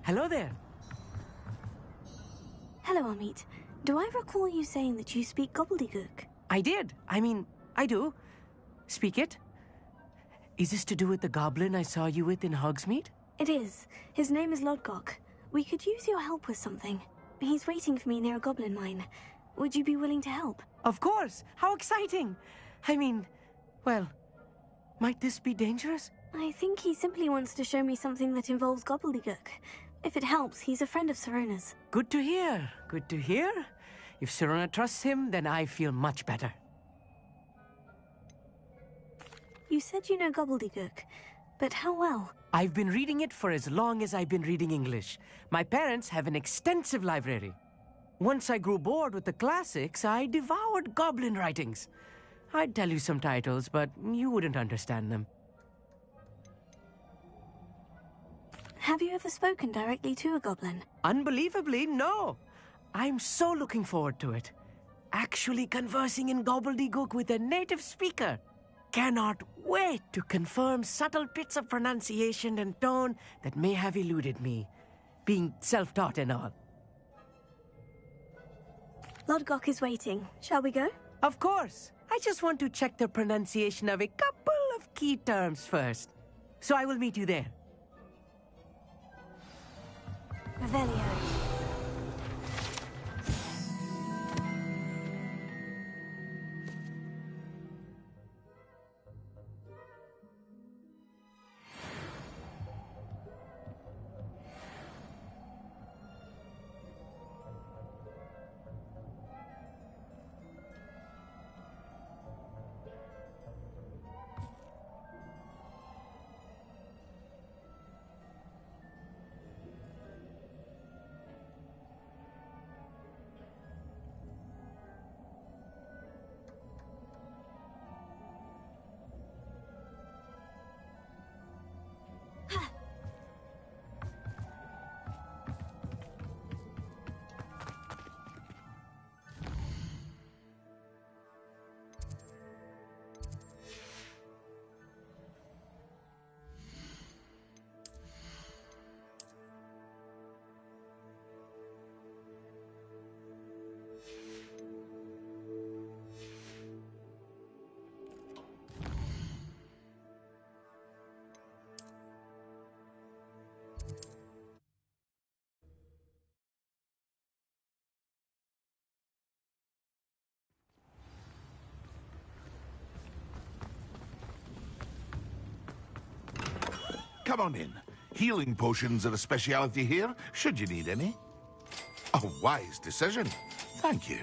Hello there. Hello, Amit. Do I recall you saying that you speak gobbledygook? I did. I do. Speak it. Is this to do with the goblin I saw you with in Hogsmeade? It is. His name is Lodgok. We could use your help with something. He's waiting for me near a goblin mine. Would you be willing to help? Of course. How exciting. Well, might this be dangerous? I think he simply wants to show me something that involves gobbledygook. If it helps, he's a friend of Sirona's. Good to hear. Good to hear. If Sirona trusts him, then I feel much better. You said you know gobbledygook, but how well? I've been reading it for as long as I've been reading English. My parents have an extensive library. Once I grew bored with the classics, I devoured goblin writings. I'd tell you some titles, but you wouldn't understand them. Have you ever spoken directly to a goblin? Unbelievably, no. I'm so looking forward to it. Actually conversing in gobbledygook with a native speaker. Cannot wait to confirm subtle bits of pronunciation and tone that may have eluded me, being self-taught and all. Lodgok is waiting. Shall we go? Of course. I just want to check the pronunciation of a couple of key terms first. So I will meet you there. Revelio. Come on in. Healing potions are a speciality here, should you need any. A wise decision. Thank you.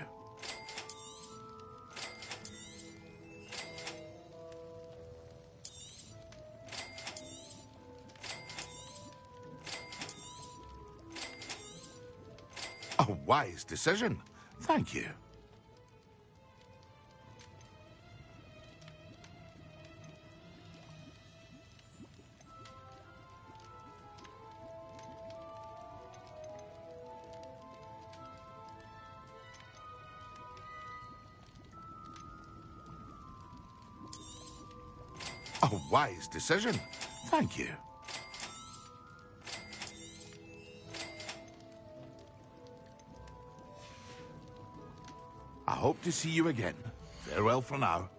A wise decision. Thank you. A wise decision. Thank you. I hope to see you again. Farewell for now.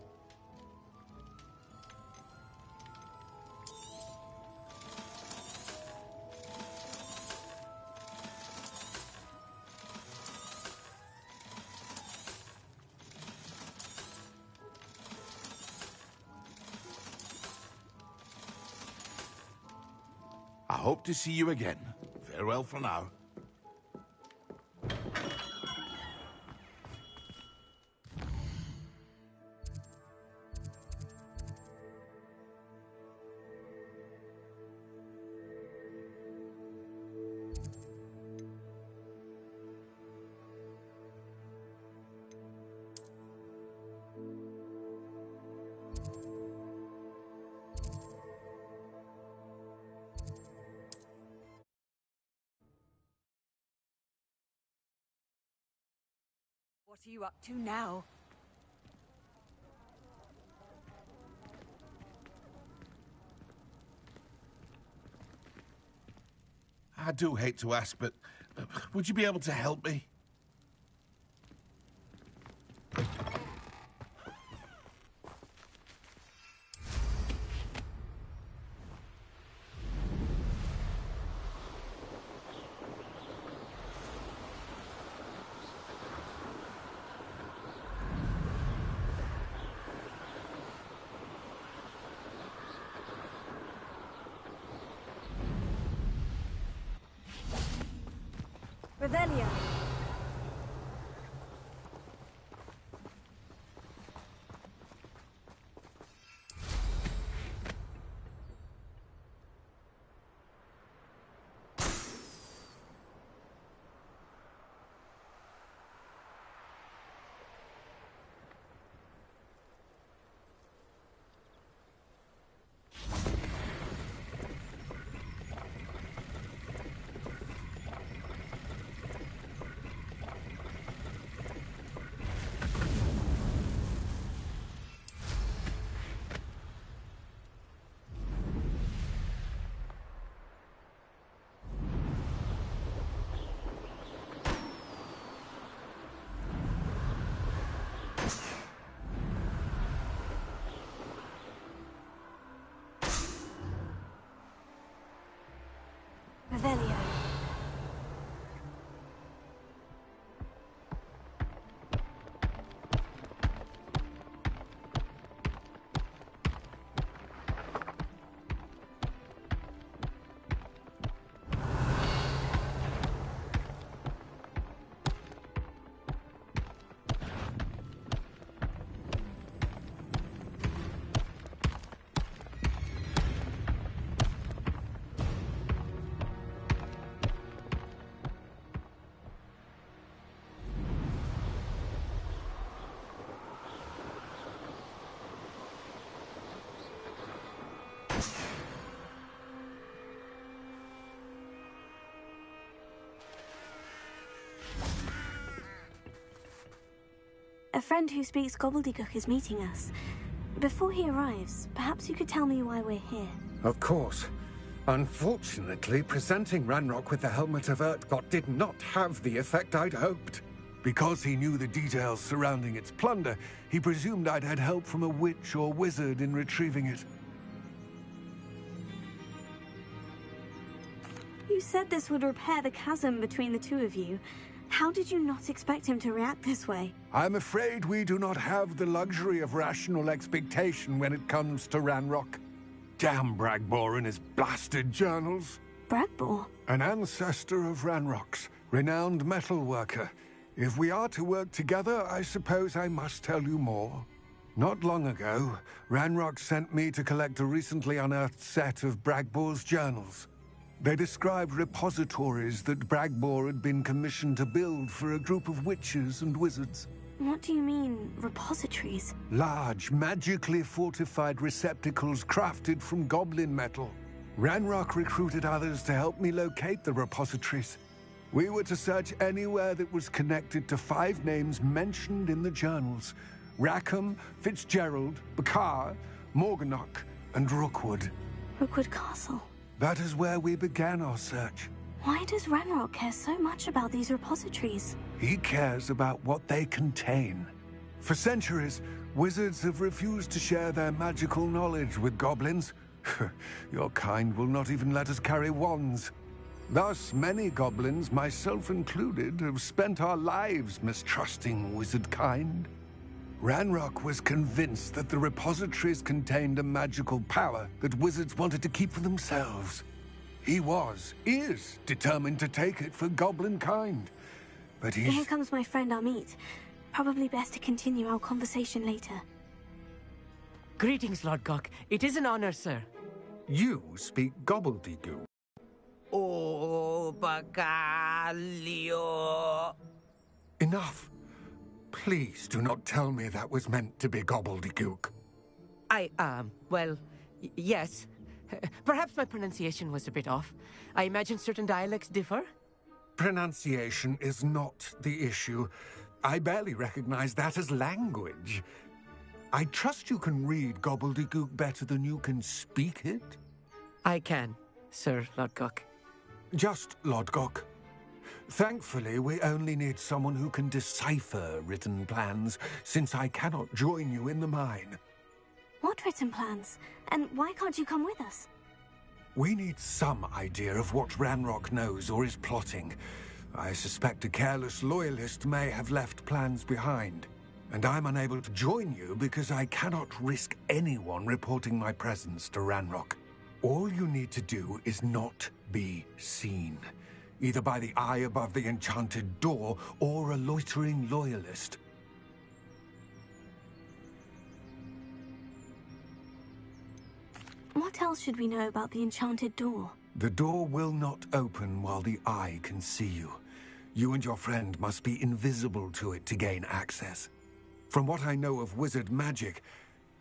I hope to see you again. Farewell for now. What are you up to now? I do hate to ask, but would you be able to help me? Revelio. Revelio. A friend who speaks gobbledygook is meeting us. Before he arrives, perhaps you could tell me why we're here. Of course. Unfortunately, presenting Ranrock with the Helmet of Urtkot did not have the effect I'd hoped. Because he knew the details surrounding its plunder, he presumed I'd had help from a witch or wizard in retrieving it. You said this would repair the chasm between the two of you. How did you not expect him to react this way? I'm afraid we do not have the luxury of rational expectation when it comes to Ranrock. Damn Bragbor and his blasted journals. Bragbor? An ancestor of Ranrock's, renowned metalworker. If we are to work together, I suppose I must tell you more. Not long ago, Ranrock sent me to collect a recently unearthed set of Bragbor's journals. They described repositories that Bragbor had been commissioned to build for a group of witches and wizards. What do you mean, repositories? Large, magically fortified receptacles crafted from goblin metal. Ranrock recruited others to help me locate the repositories. We were to search anywhere that was connected to 5 names mentioned in the journals: Rackham, Fitzgerald, Bakar, Morganach, and Rookwood. Rookwood Castle. That is where we began our search. Why does Ranrock care so much about these repositories? He cares about what they contain. For centuries, wizards have refused to share their magical knowledge with goblins. Your kind will not even let us carry wands. Thus, many goblins, myself included, have spent our lives mistrusting wizard kind. Ranrock was convinced that the repositories contained a magical power that wizards wanted to keep for themselves. He is determined to take it for goblin kind. But Here comes my friend Amit. Probably best to continue our conversation later. Greetings, Lord Gok. It is an honor, sir. You speak gobbledygook. Oh, Bacalio. Enough. Please do not tell me that was meant to be gobbledygook. Well, yes. Perhaps my pronunciation was a bit off. I imagine certain dialects differ? Pronunciation is not the issue. I barely recognize that as language. I trust you can read gobbledygook better than you can speak it? I can, Sir Lord Gok. Just Lodgok. Thankfully, we only need someone who can decipher written plans, since I cannot join you in the mine. What written plans? And why can't you come with us? We need some idea of what Ranrock knows or is plotting. I suspect a careless loyalist may have left plans behind. And I'm unable to join you because I cannot risk anyone reporting my presence to Ranrock. All you need to do is not be seen, either by the eye above the enchanted door or a loitering loyalist. What else should we know about the enchanted door? The door will not open while the eye can see you. You and your friend must be invisible to it to gain access. From what I know of wizard magic,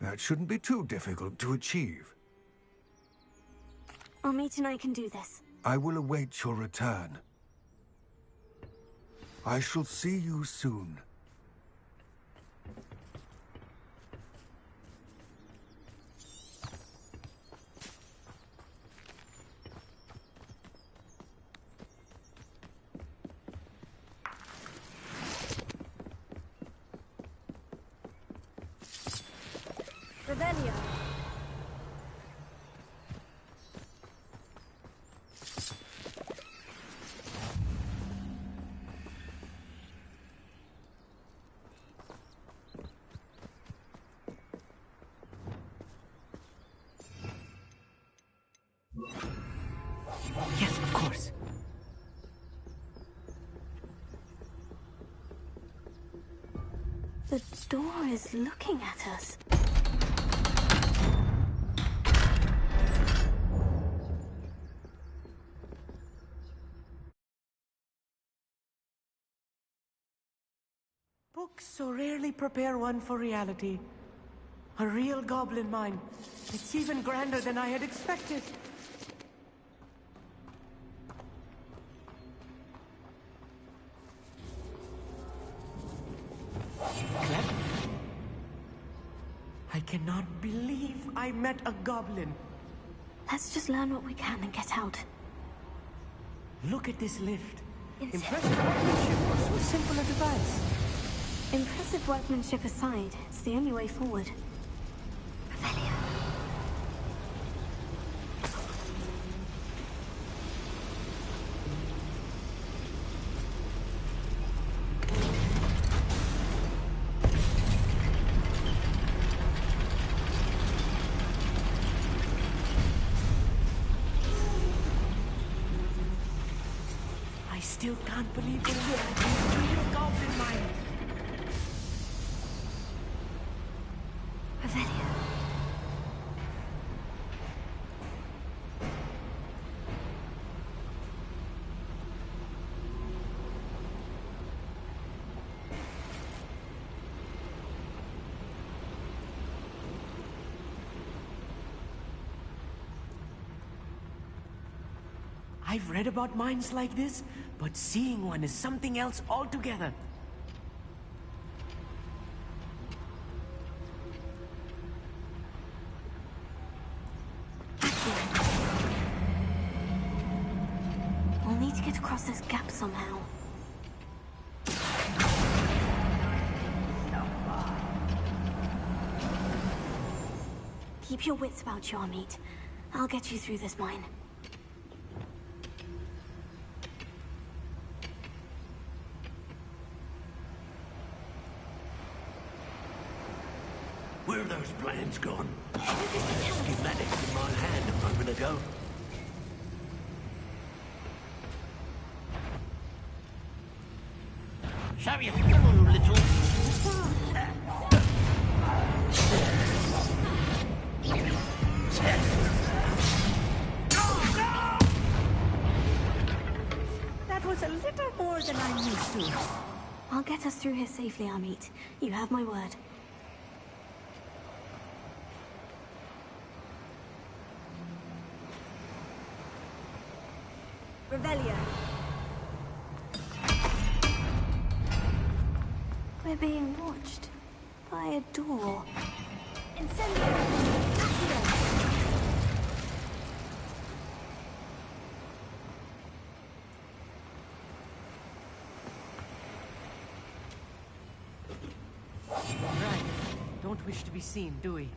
that shouldn't be too difficult to achieve. Amit and I can do this. I will await your return. I shall see you soon. Revelio. Yes, of course. The door is looking at us. Books so rarely prepare one for reality. A real goblin mine. It's even grander than I had expected. Clem? I cannot believe I met a goblin. Let's just learn what we can and get out. Look at this lift. Insane. Impressive workmanship for so simple a device. Impressive workmanship aside, it's the only way forward. Revelio. I still can't believe we're here at this real goblin mine. Revelio. I've read about mines like this, but seeing one is something else altogether. We'll need to get across this gap somehow. Keep your wits about you, Amit. I'll get you through this mine. Where are those plans gone? Schematics in my hand a moment ago. So you little... That was a little more than I'm used to. I'll get us through here safely, Amit. You have my word. Revelio. We're being watched by a door. Incendio. Accio. don't wish to be seen, do we?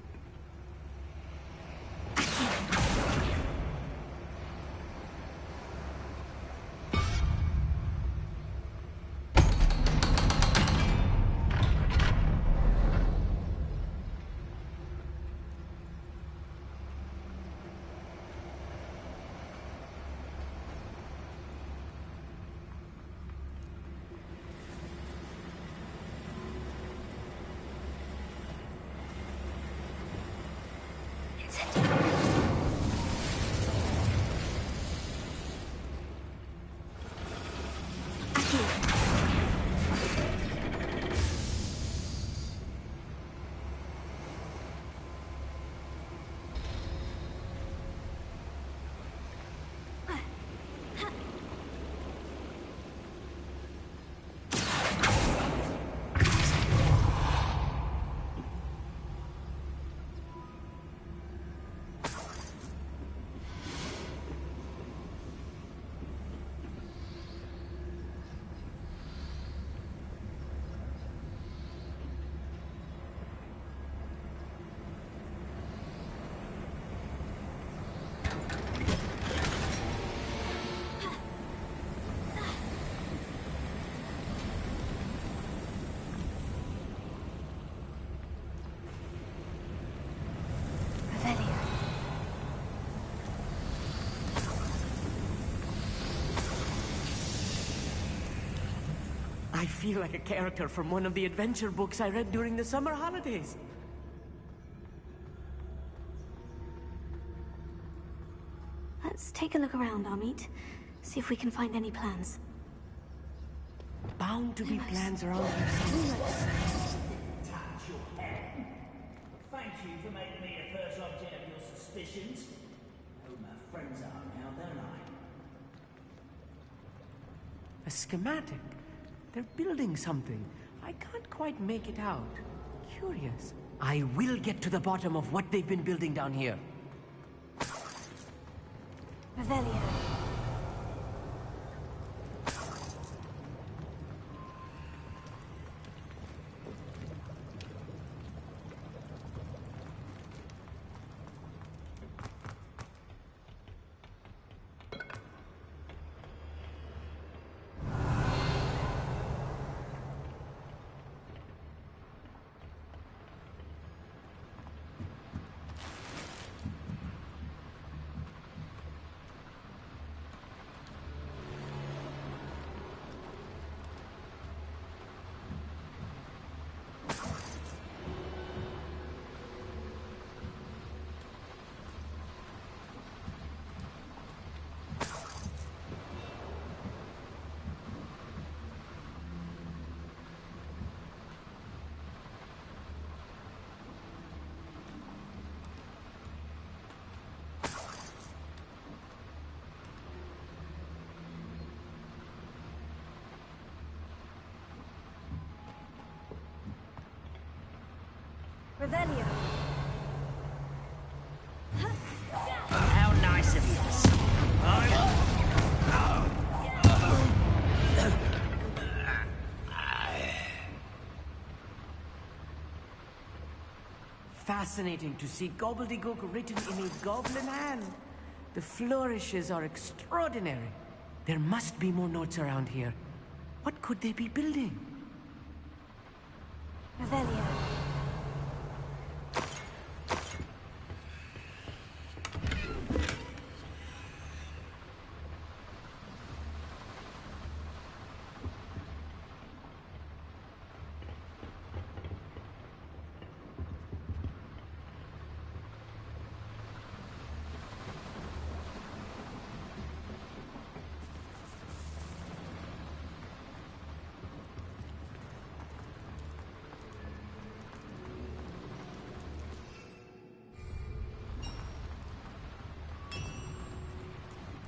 I feel like a character from one of the adventure books I read during the summer holidays. Let's take a look around, Amit. See if we can find any plans. Bound to be plans around here somewhere. Thank you for making me the first object of your suspicions. I know who my friends are now, don't I? A schematic. They're building something. I can't quite make it out. Curious. I will get to the bottom of what they've been building down here. Revelio. Revelio. How nice of you to see. Fascinating to see gobbledygook written in a goblin hand. The flourishes are extraordinary. There must be more notes around here. What could they be building? Revelio.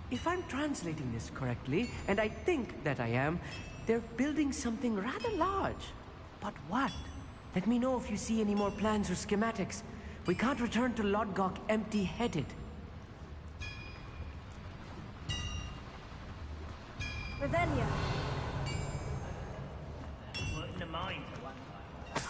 If I'm translating this correctly, and I think that I am, they're building something rather large. But what? Let me know if you see any more plans or schematics. We can't return to Lodgok empty-headed. Revelio. Working the mine for one time.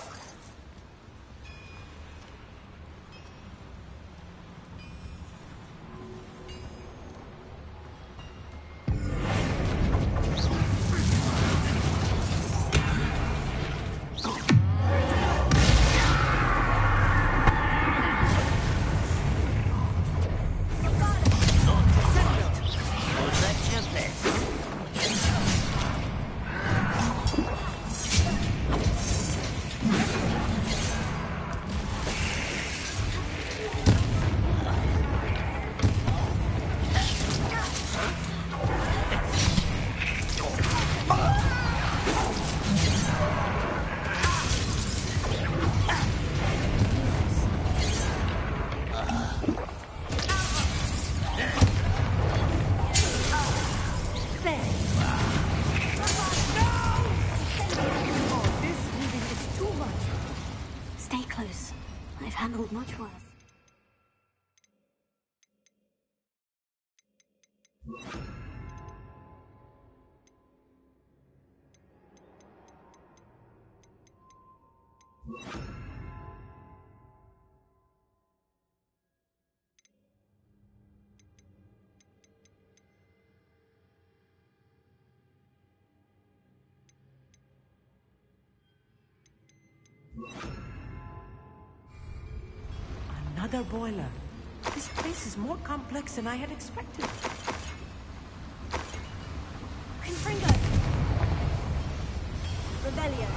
much worse. Another boiler. This place is more complex than I had expected. Confringo! Rebellion!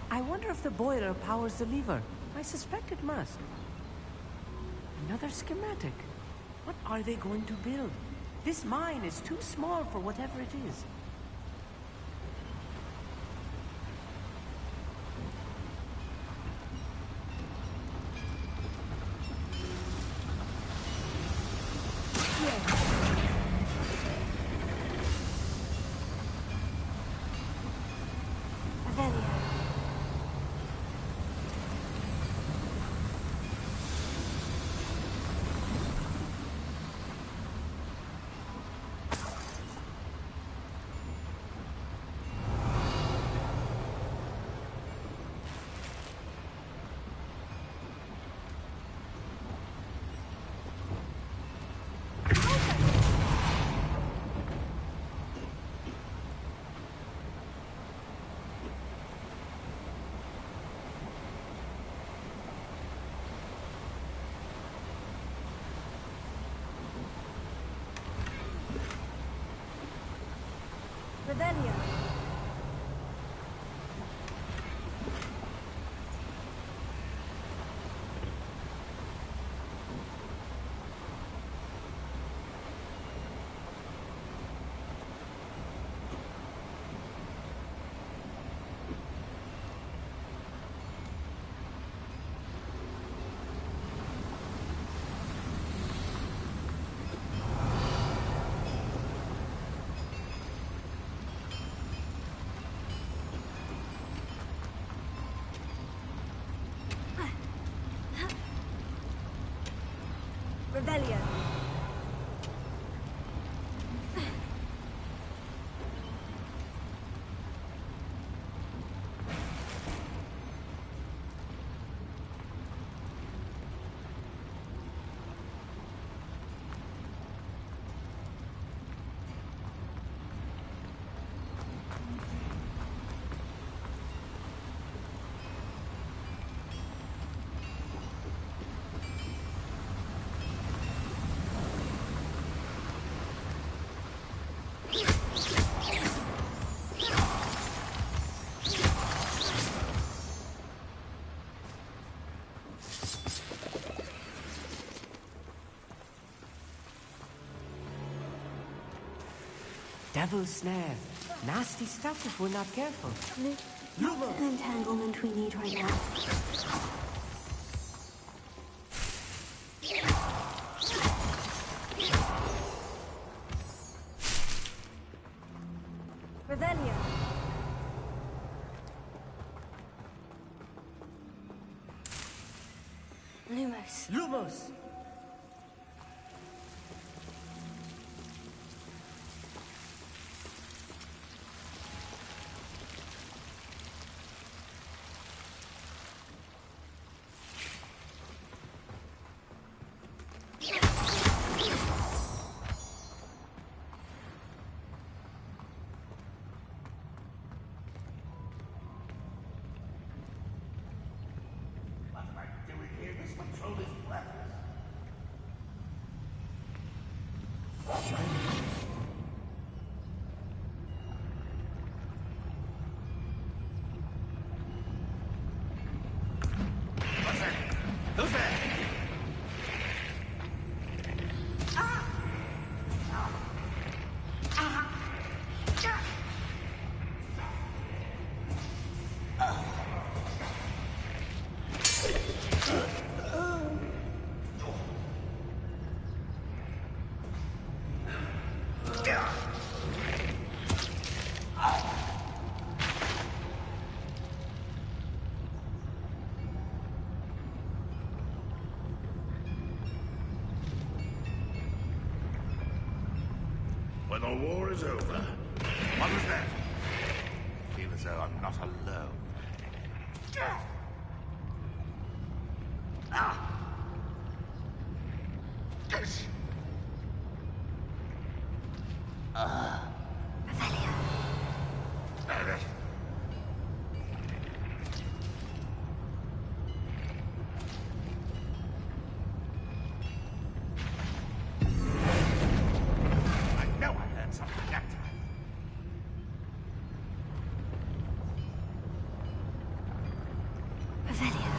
I wonder if the boiler powers the lever. I suspect it must. Another schematic. What are they going to build? This mine is too small for whatever it is. Rebellion! Rebellion! Devil's snare. Nasty stuff if we're not careful. Not the entanglement we need right now. Rebellion! Lumos. Lumos! The war is over. What was that? I feel as though I'm not alone. Ah! Yes! I know I heard something that time. Revelio.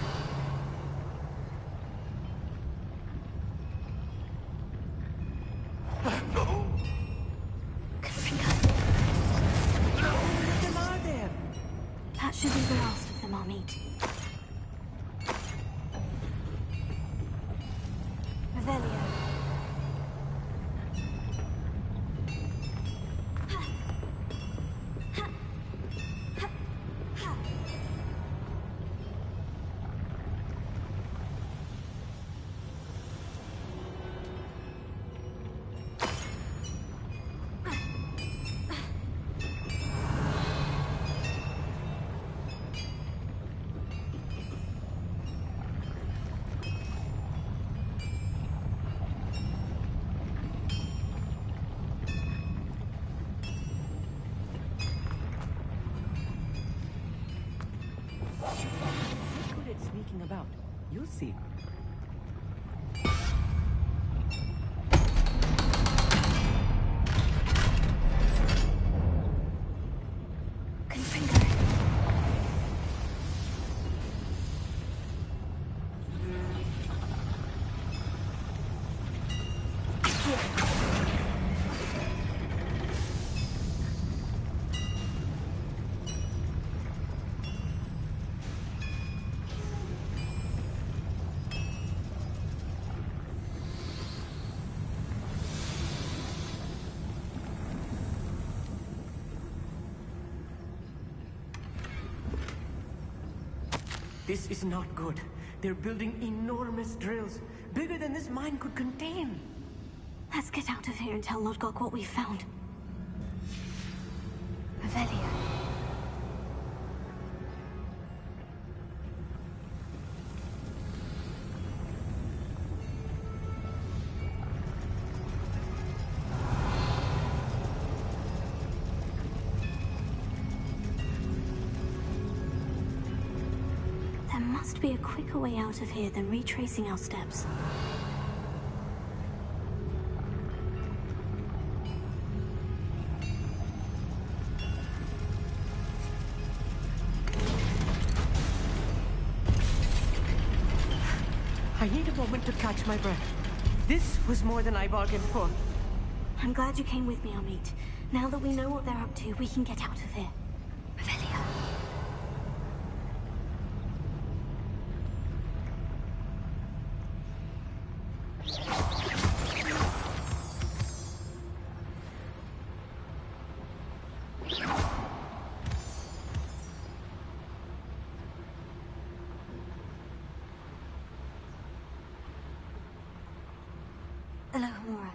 Them are there. That should be the last of them I'll meet. Revelio. Good at sneaking about. You'll see. Confringo. This is not good. They're building enormous drills, bigger than this mine could contain. Let's get out of here and tell Lodgok what we've found. Revelio. There must be a quicker way out of here than retracing our steps. I need a moment to catch my breath. This was more than I bargained for. I'm glad you came with me, Amit. Now that we know what they're up to, we can get out of here. Revelio. Hello, Mora.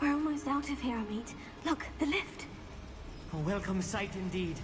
We're almost out of here, Amit. Look, the lift. A welcome sight indeed.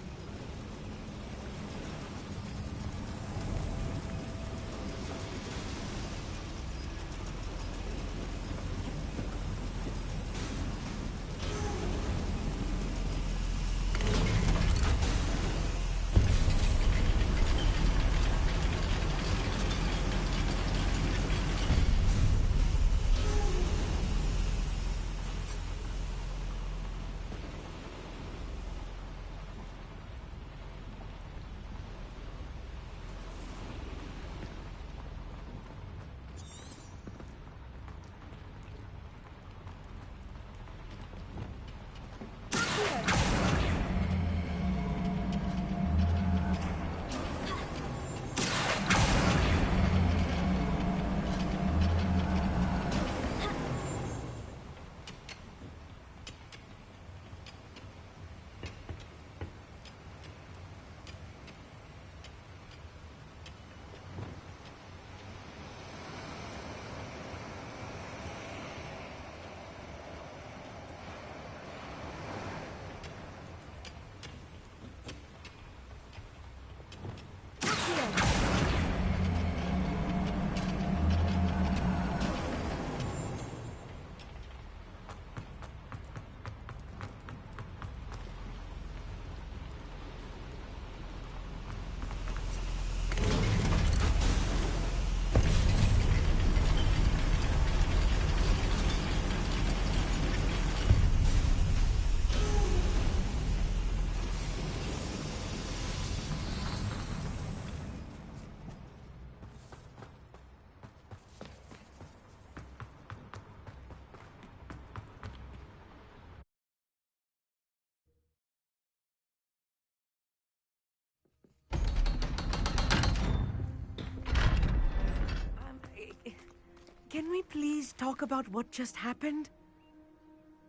Can we please talk about what just happened?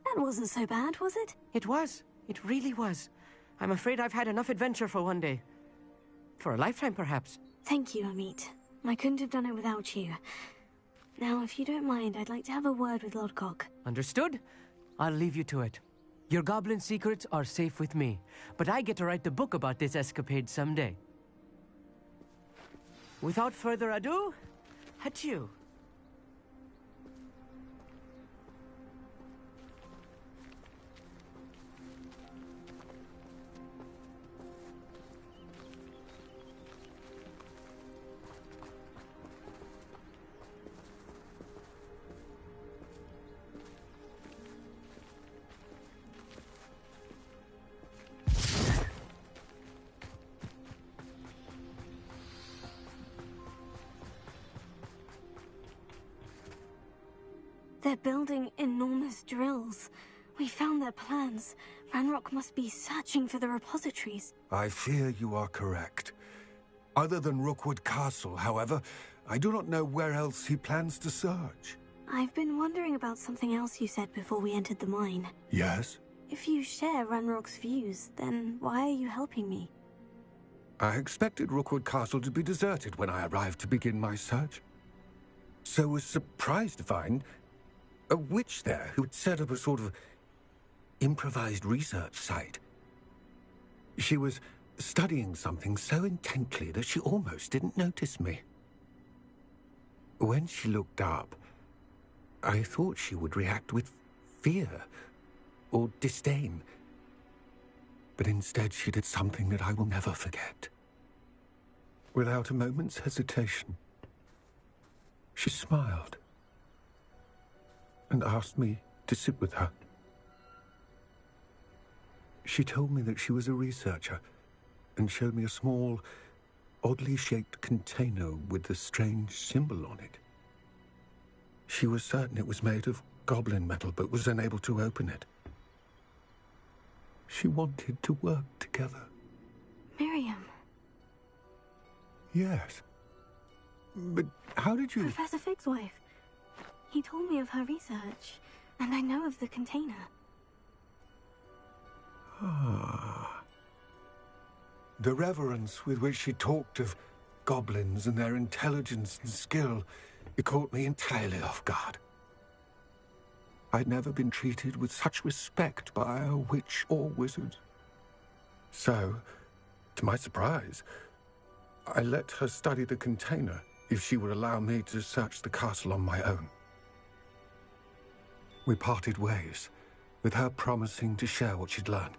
That wasn't so bad, was it? It was. It really was. I'm afraid I've had enough adventure for one day. For a lifetime, perhaps. Thank you, Amit. I couldn't have done it without you. Now, if you don't mind, I'd like to have a word with Lodgok. Understood? I'll leave you to it. Your goblin secrets are safe with me, but I get to write the book about this escapade someday. Without further ado, adieu. They're building enormous drills. We found their plans. Ranrock must be searching for the repositories. I fear you are correct. Other than Rookwood Castle, however, I do not know where else he plans to search. I've been wondering about something else you said before we entered the mine. Yes? If you share Ranrock's views, then why are you helping me? I expected Rookwood Castle to be deserted when I arrived to begin my search. So was surprised to find a witch there who had set up a sort of improvised research site. She was studying something so intently that she almost didn't notice me. When she looked up, I thought she would react with fear or disdain. But instead she did something that I will never forget. Without a moment's hesitation, she smiled and asked me to sit with her. She told me that she was a researcher and showed me a small, oddly shaped container with a strange symbol on it. She was certain it was made of goblin metal, but was unable to open it. She wanted to work together. Miriam. Yes. But how did you... Professor Fig's wife. He told me of her research, and I know of the container. Ah. The reverence with which she talked of goblins and their intelligence and skill, it caught me entirely off guard. I'd never been treated with such respect by a witch or wizard. So, to my surprise, I let her study the container if she would allow me to search the castle on my own. We parted ways, with her promising to share what she'd learned.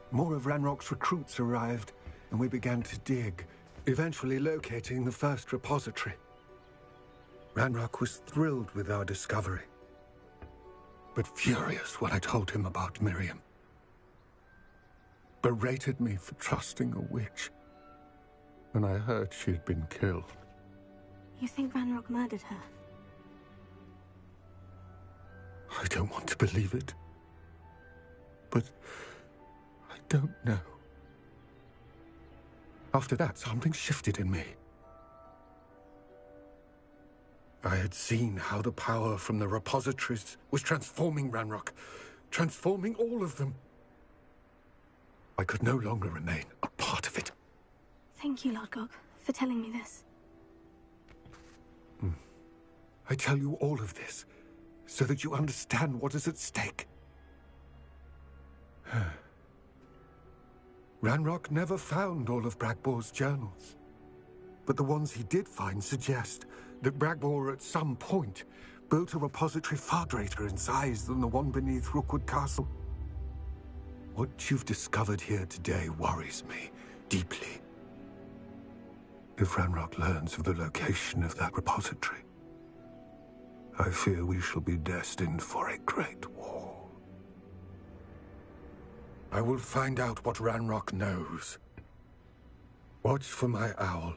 More of Ranrock's recruits arrived, and we began to dig, eventually locating the first repository. Ranrock was thrilled with our discovery, but furious when I told him about Miriam. Berated me for trusting a witch when I heard she had been killed. You think Ranrock murdered her? I don't want to believe it, but I don't know. After that, something shifted in me. I had seen how the power from the repositories was transforming Ranrock, transforming all of them. I could no longer remain a part of it. Thank you, Lodgok, for telling me this. I tell you all of this so that you understand what is at stake. Ranrock never found all of Bragbor's journals, but the ones he did find suggest that Bragbor at some point built a repository far greater in size than the one beneath Rookwood Castle. What you've discovered here today worries me deeply. If Ranrock learns of the location of that repository, I fear we shall be destined for a great war. I will find out what Ranrock knows. Watch for my owl.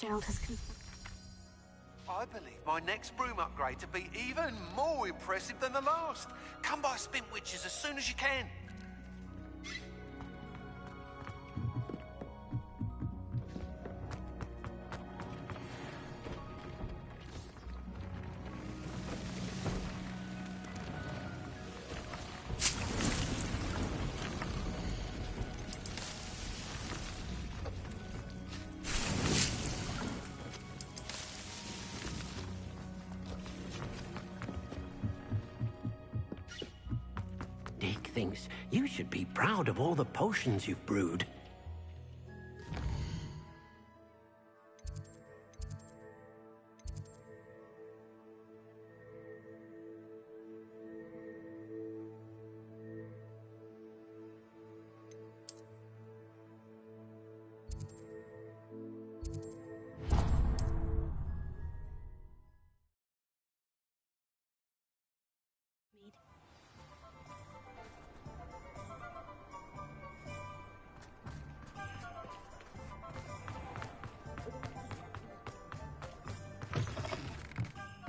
Fitzgerald has confirmed. I believe my next broom upgrade to be even more impressive than the last. Come by Spin Witches as soon as you can. Dick thinks you should be proud of all the potions you've brewed.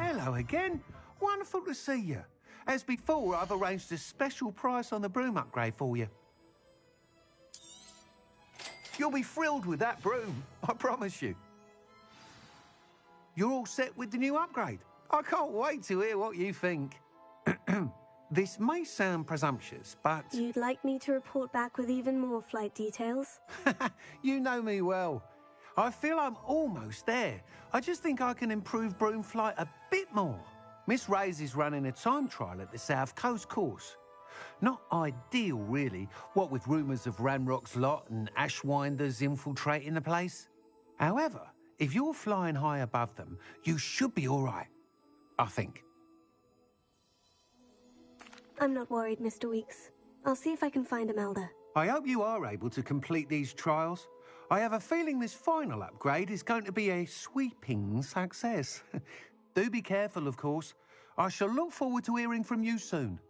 Hello again. Wonderful to see you. As before, I've arranged a special price on the broom upgrade for you. You'll be thrilled with that broom, I promise you. You're all set with the new upgrade. I can't wait to hear what you think. This may sound presumptuous, but... You'd like me to report back with even more flight details? You know me well. I feel I'm almost there. I just think I can improve broom flight a bit more. Miss Ray's is running a time trial at the South Coast course. Not ideal, really, what with rumours of Ranrock's lot and Ashwinders infiltrating the place. However, if you're flying high above them, you should be all right, I think. I'm not worried, Mr. Weeks. I'll see if I can find Imelda. I hope you are able to complete these trials. I have a feeling this final upgrade is going to be a sweeping success. Do be careful, of course. I shall look forward to hearing from you soon.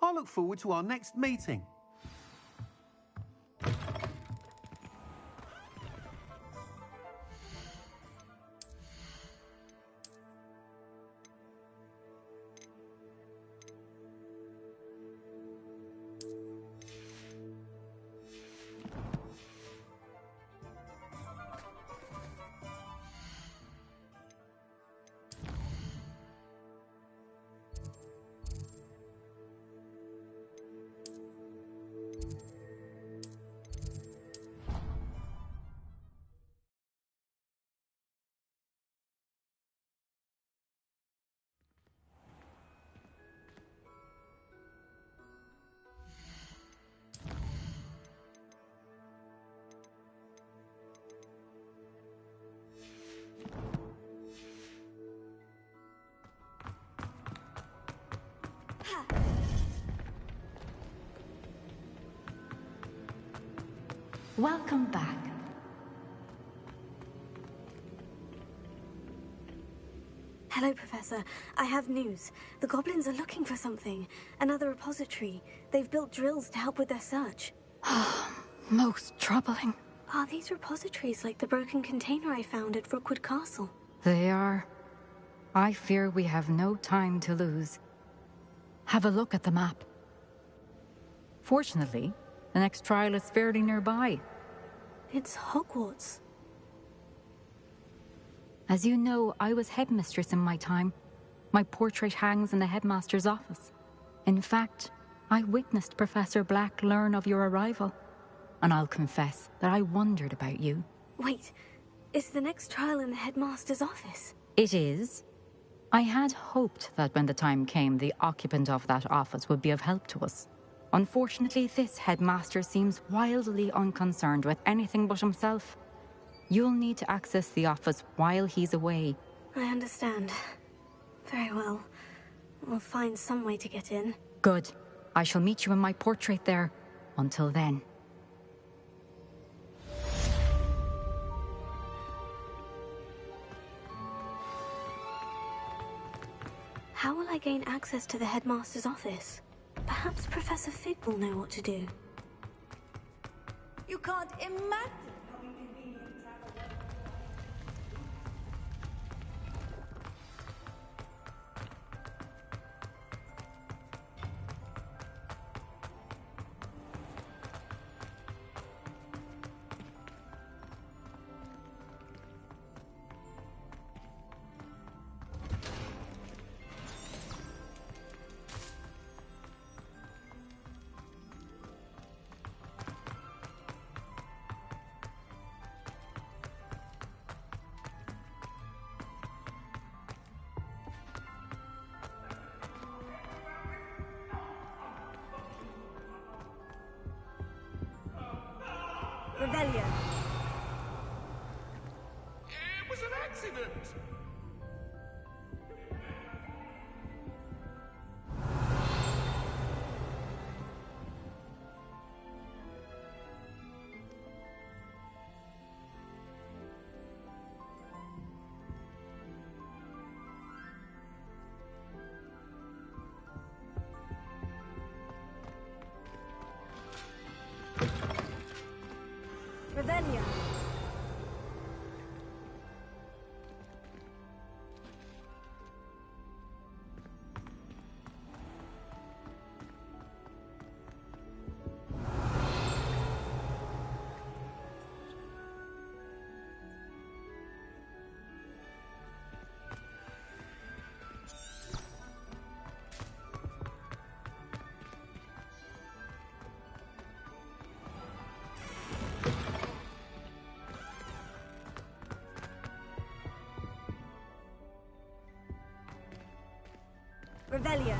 I look forward to our next meeting. Welcome back. Hello, Professor. I have news. The goblins are looking for something. Another repository. They've built drills to help with their search. Most troubling. Are these repositories like the broken container I found at Rookwood Castle? They are. I fear we have no time to lose. Have a look at the map. Fortunately, the next trial is fairly nearby. It's Hogwarts. As you know, I was headmistress in my time. My portrait hangs in the headmaster's office. In fact, I witnessed Professor Black learn of your arrival. And I'll confess that I wondered about you. Wait, is the next trial in the headmaster's office? It is. I had hoped that when the time came, the occupant of that office would be of help to us. Unfortunately, this headmaster seems wildly unconcerned with anything but himself. You'll need to access the office while he's away. I understand. Very well. We'll find some way to get in. Good. I shall meet you in my portrait there. Until then. How will I gain access to the headmaster's office? Perhaps Professor Fig will know what to do. You can't imagine how inconvenient travel Revelio. It was an accident! Revelio. Revelio.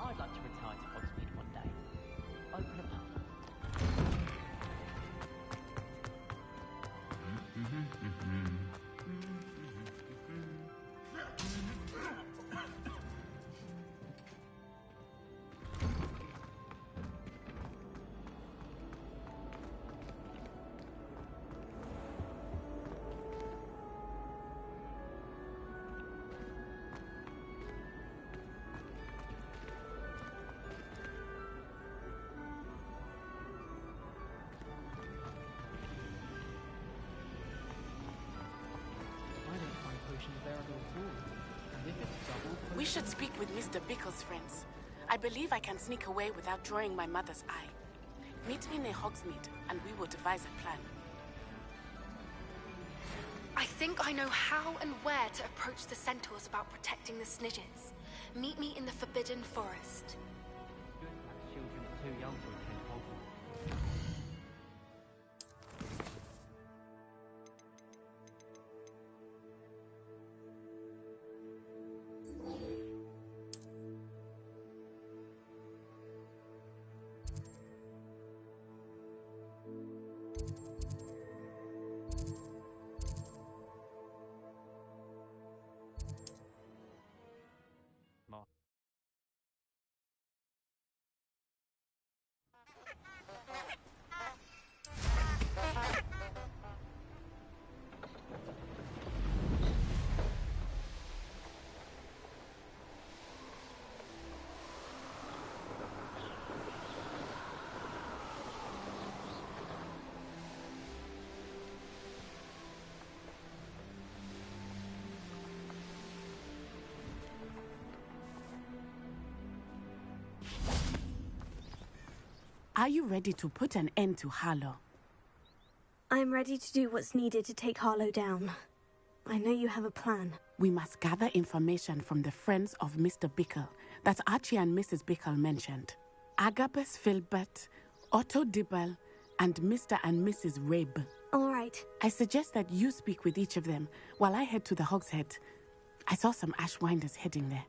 I'd like to retire to Hogsmeade one day. Open a pub. We should speak with Mr. Bickle's friends. I believe I can sneak away without drawing my mother's eye. Meet me near Hogsmeade, and we will devise a plan. I think I know how and where to approach the centaurs about protecting the Snidgets. Meet me in the Forbidden Forest. Children are too young to attend Hogwarts. Are you ready to put an end to Harlow? I'm ready to do what's needed to take Harlow down. I know you have a plan. We must gather information from the friends of Mr. Bickle that Archie and Mrs. Bickle mentioned. Agabus Filbert, Otto Dibble, and Mr. and Mrs. Rabe. All right. I suggest that you speak with each of them while I head to the Hogshead. I saw some Ashwinders heading there.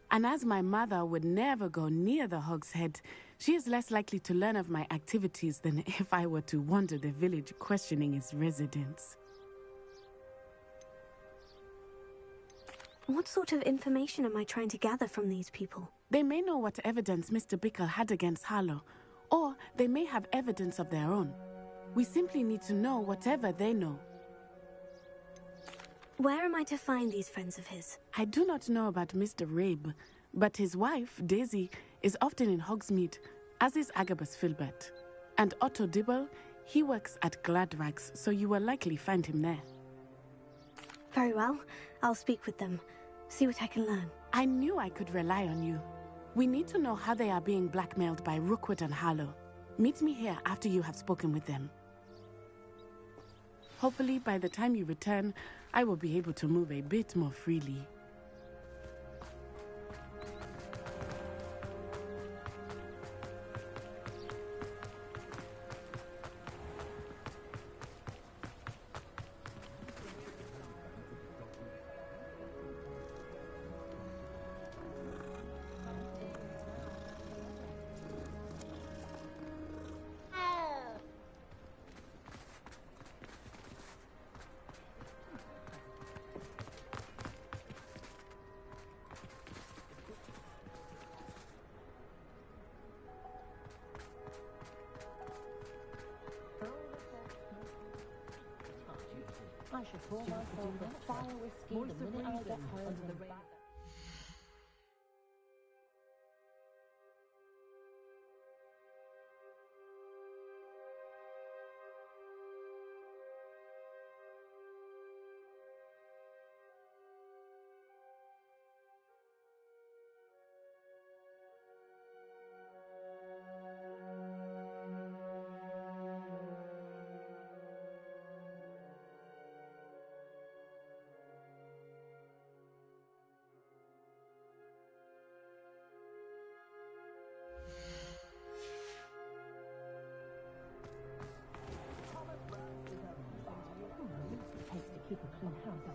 And as my mother would never go near the Hogshead, she is less likely to learn of my activities than if I were to wander the village questioning its residents. What sort of information am I trying to gather from these people? They may know what evidence Mr. Bickle had against Harlow, or they may have evidence of their own. We simply need to know whatever they know. Where am I to find these friends of his? I do not know about Mr. Rabe, but his wife, Daisy, is often in Hogsmeade, as is Agabus Filbert. And Otto Dibble, he works at Gladrags, so you will likely find him there. Very well. I'll speak with them. See what I can learn. I knew I could rely on you. We need to know how they are being blackmailed by Rookwood and Harlow. Meet me here after you have spoken with them. Hopefully, by the time you return, I will be able to move a bit more freely. I should pour myself a fire whiskey the minute I get home and back. Keep a clean house.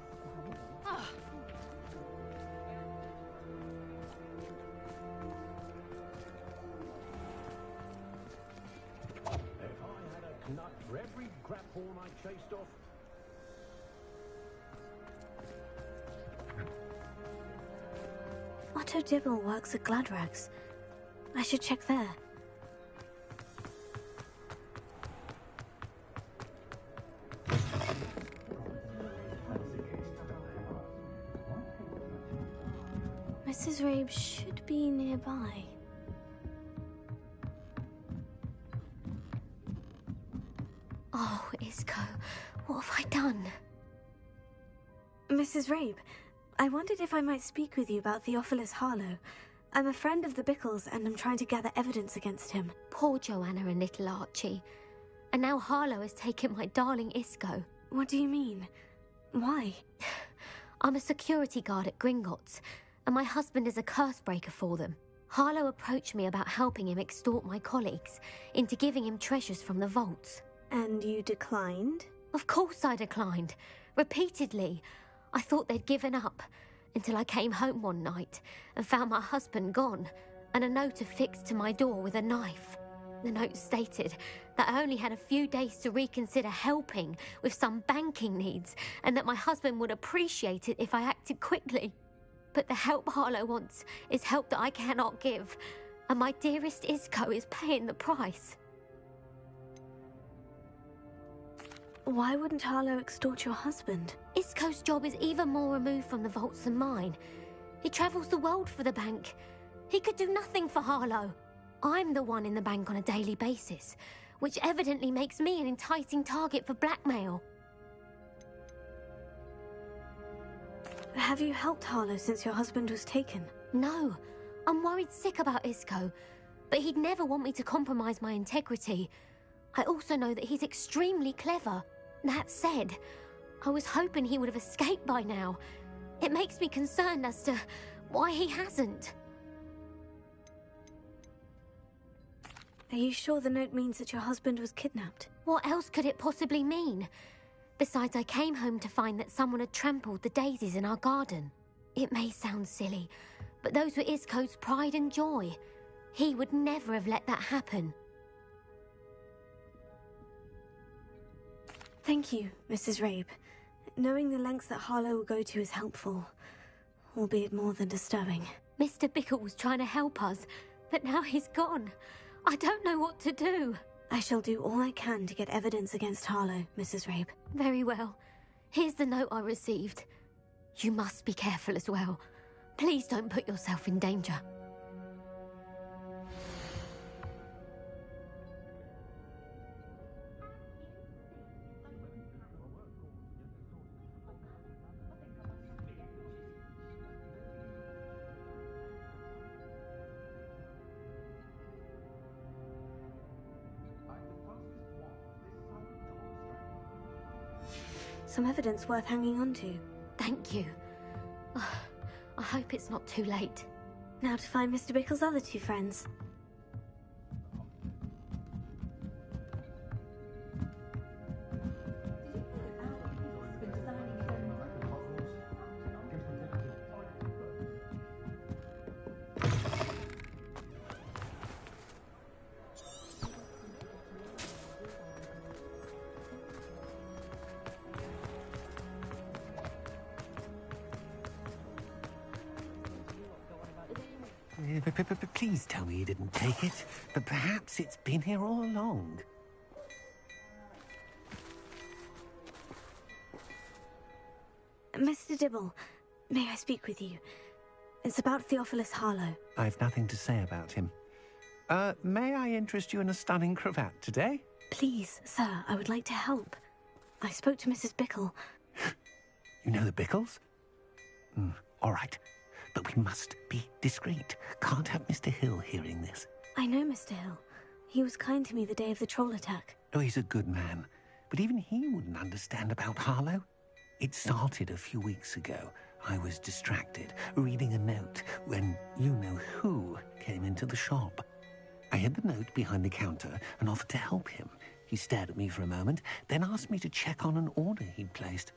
If I had a nut for every grabhorn I chased off. Otto Dibble works at Gladrags. I should check there. Mrs. Rabe should be nearby. Oh, Isco, what have I done? Mrs. Rabe, I wondered if I might speak with you about Theophilus Harlow. I'm a friend of the Bickles and I'm trying to gather evidence against him. Poor Joanna and little Archie. And now Harlow has taken my darling Isco. What do you mean? Why? I'm a security guard at Gringotts, and my husband is a curse breaker for them. Harlow approached me about helping him extort my colleagues into giving him treasures from the vaults. And you declined? Of course I declined. Repeatedly. I thought they'd given up, until I came home one night and found my husband gone, and a note affixed to my door with a knife. The note stated that I only had a few days to reconsider helping with some banking needs, and that my husband would appreciate it if I acted quickly. But the help Harlow wants is help that I cannot give, and my dearest Isco is paying the price. Why wouldn't Harlow extort your husband? Isco's job is even more removed from the vaults than mine. He travels the world for the bank. He could do nothing for Harlow. I'm the one in the bank on a daily basis, which evidently makes me an enticing target for blackmail. Have you helped Harlow since your husband was taken? No. I'm worried sick about Isco. but he'd never want me to compromise my integrity. I also know that he's extremely clever. That said, I was hoping he would have escaped by now. It makes me concerned as to why he hasn't. Are you sure the note means that your husband was kidnapped? What else could it possibly mean? Besides, I came home to find that someone had trampled the daisies in our garden. It may sound silly, but those were Isco's pride and joy. He would never have let that happen. Thank you, Mrs. Rabe. Knowing the lengths that Harlow will go to is helpful, albeit more than disturbing. Mr. Bickle was trying to help us, but now he's gone. I don't know what to do. I shall do all I can to get evidence against Harlow, Mrs. Rabe. Very well. Here's the note I received. You must be careful as well. Please don't put yourself in danger. Some evidence worth hanging on to. Thank you. I hope it's not too late. Now to find Mr. Bickle's other two friends. Please tell me you didn't take it. But perhaps it's been here all along. Mr. Dibble, may I speak with you? It's about Theophilus Harlow. I've nothing to say about him. May I interest you in a stunning cravat today? Please, sir, I would like to help. I spoke to Mrs. Bickle. You know the Bickles? All right. But we must be discreet. Can't have Mr. Hill hearing this. I know Mr. Hill. He was kind to me the day of the troll attack. Oh, he's a good man. But even he wouldn't understand about Harlow. It started a few weeks ago. I was distracted, reading a note, when you-know-who came into the shop. I hid the note behind the counter and offered to help him. He stared at me for a moment, then asked me to check on an order he'd placed.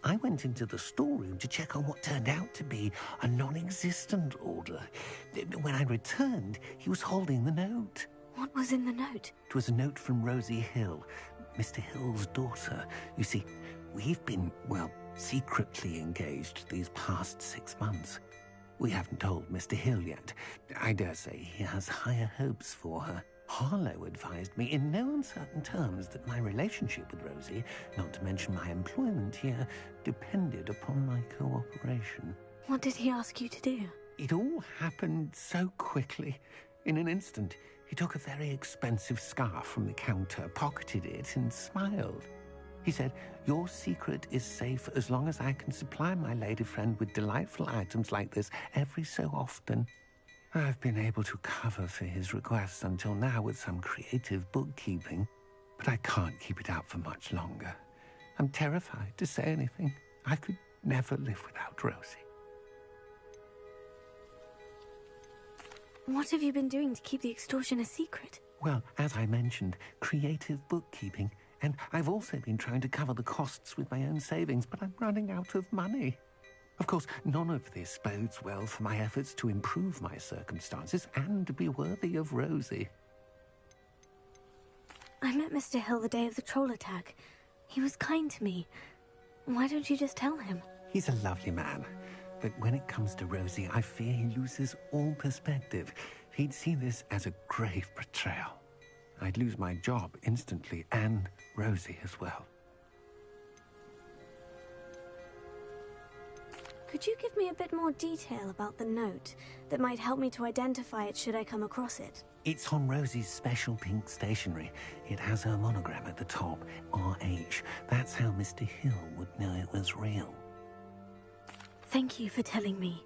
I went into the storeroom to check on what turned out to be a non-existent order. When I returned, he was holding the note. What was in the note? It was a note from Rosie Hill, Mr. Hill's daughter. You see, we've been, well, secretly engaged these past 6 months. We haven't told Mr. Hill yet. I dare say he has higher hopes for her. Harlow advised me in no uncertain terms that my relationship with Rosie, not to mention my employment here, depended upon my cooperation. What did he ask you to do? It all happened so quickly. In an instant, he took a very expensive scarf from the counter, pocketed it, and smiled. He said, "Your secret is safe as long as I can supply my lady friend with delightful items like this every so often." I've been able to cover for his requests until now with some creative bookkeeping, but I can't keep it out for much longer. I'm terrified to say anything. I could never live without Rosie. What have you been doing to keep the extortion a secret? Well, as I mentioned, creative bookkeeping. And I've also been trying to cover the costs with my own savings, but I'm running out of money. Of course, none of this bodes well for my efforts to improve my circumstances and to be worthy of Rosie. I met Mr. Hill the day of the troll attack. He was kind to me. Why don't you just tell him? He's a lovely man. But when it comes to Rosie, I fear he loses all perspective. He'd see this as a grave betrayal. I'd lose my job instantly, and Rosie as well. Could you give me a bit more detail about the note that might help me to identify it should I come across it? It's on Rosie's special pink stationery. It has her monogram at the top, RH. That's how Mr. Hill would know it was real. Thank you for telling me.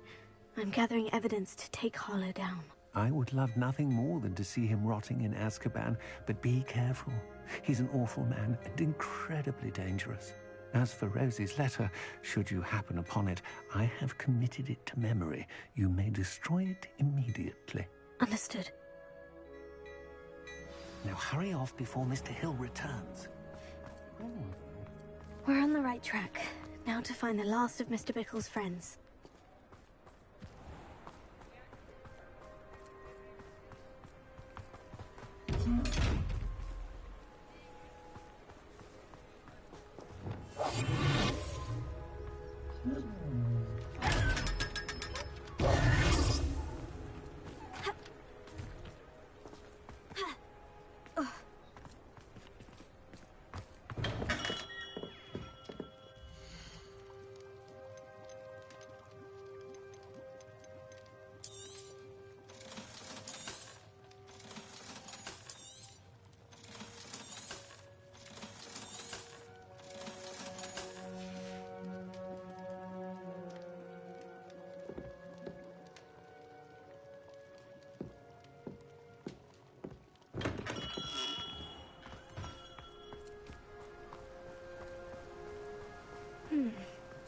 I'm gathering evidence to take Harlow down. I would love nothing more than to see him rotting in Azkaban, but be careful. He's an awful man and incredibly dangerous. As for Rosie's letter, should you happen upon it, I have committed it to memory. You may destroy it immediately. Understood. Now hurry off before Mr. Hill returns. We're on the right track. Now to find the last of Mr. Bickle's friends.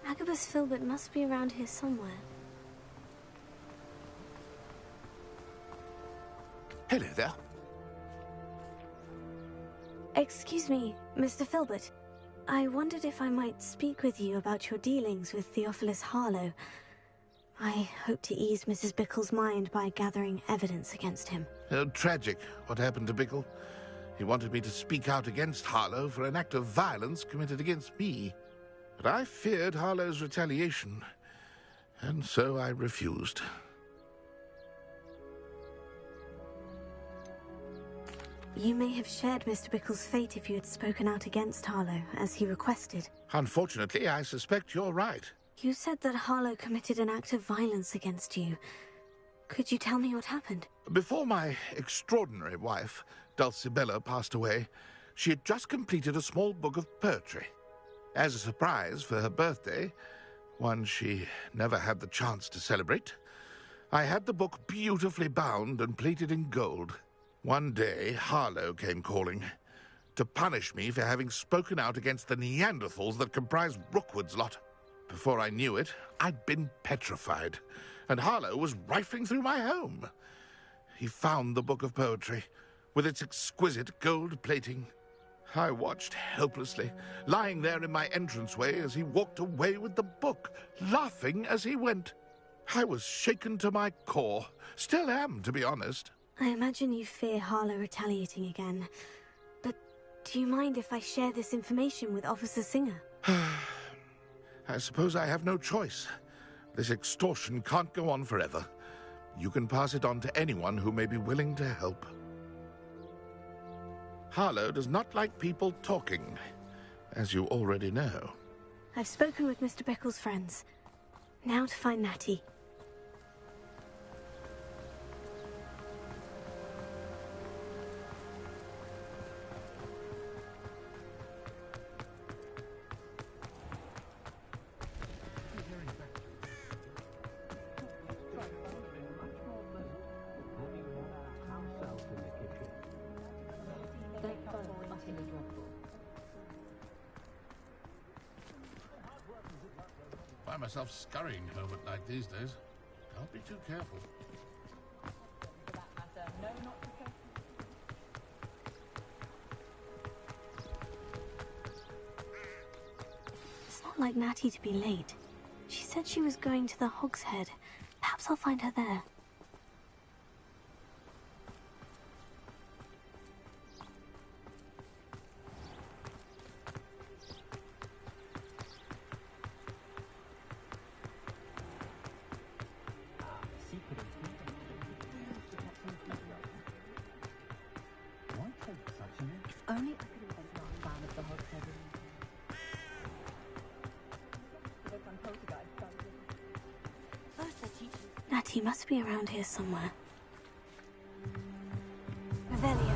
Agabus Filbert must be around here somewhere. Hello there. Excuse me, Mr. Filbert. I wondered if I might speak with you about your dealings with Theophilus Harlow. I hope to ease Mrs. Bickle's mind by gathering evidence against him. Tragic, what happened to Bickle. He wanted me to speak out against Harlow for an act of violence committed against me. But I feared Harlow's retaliation, and so I refused. You may have shared Mr. Bickle's fate if you had spoken out against Harlow, as he requested. Unfortunately, I suspect you're right. You said that Harlow committed an act of violence against you. Could you tell me what happened? Before my extraordinary wife, Dulcibella, passed away, she had just completed a small book of poetry. As a surprise for her birthday, one she never had the chance to celebrate, I had the book beautifully bound and plated in gold. One day, Harlow came calling to punish me for having spoken out against the Neanderthals that comprised Rookwood's lot. Before I knew it, I'd been petrified, and Harlow was rifling through my home. He found the book of poetry, with its exquisite gold plating. I watched helplessly, lying there in my entranceway as he walked away with the book, laughing as he went. I was shaken to my core. Still am, to be honest. I imagine you fear Harlow retaliating again. But do you mind if I share this information with Officer Singer? I suppose I have no choice. This extortion can't go on forever. You can pass it on to anyone who may be willing to help. Harlow does not like people talking, as you already know. I've spoken with Mr. Bickle's friends. Now to find Natty. Find myself scurrying home at night these days. Can't be too careful. It's not like Natty to be late. She said she was going to the Hog's Head. Perhaps I'll find her there. If only I could invent my plan of the Hog's Head. Natty must be around here somewhere. Revelio.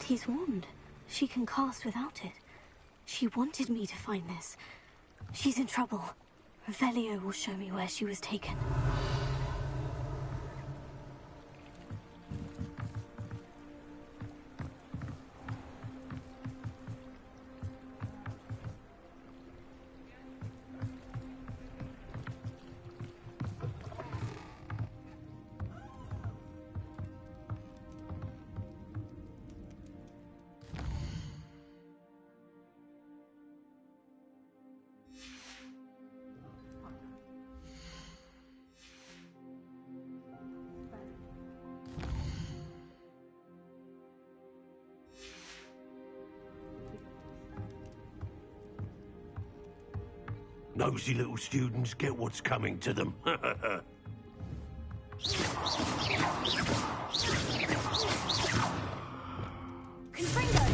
Hattie's wand. She can cast without it. She wanted me to find this. She's in trouble. Revelio will show me where she was taken. Nosy little students get what's coming to them. Confringo!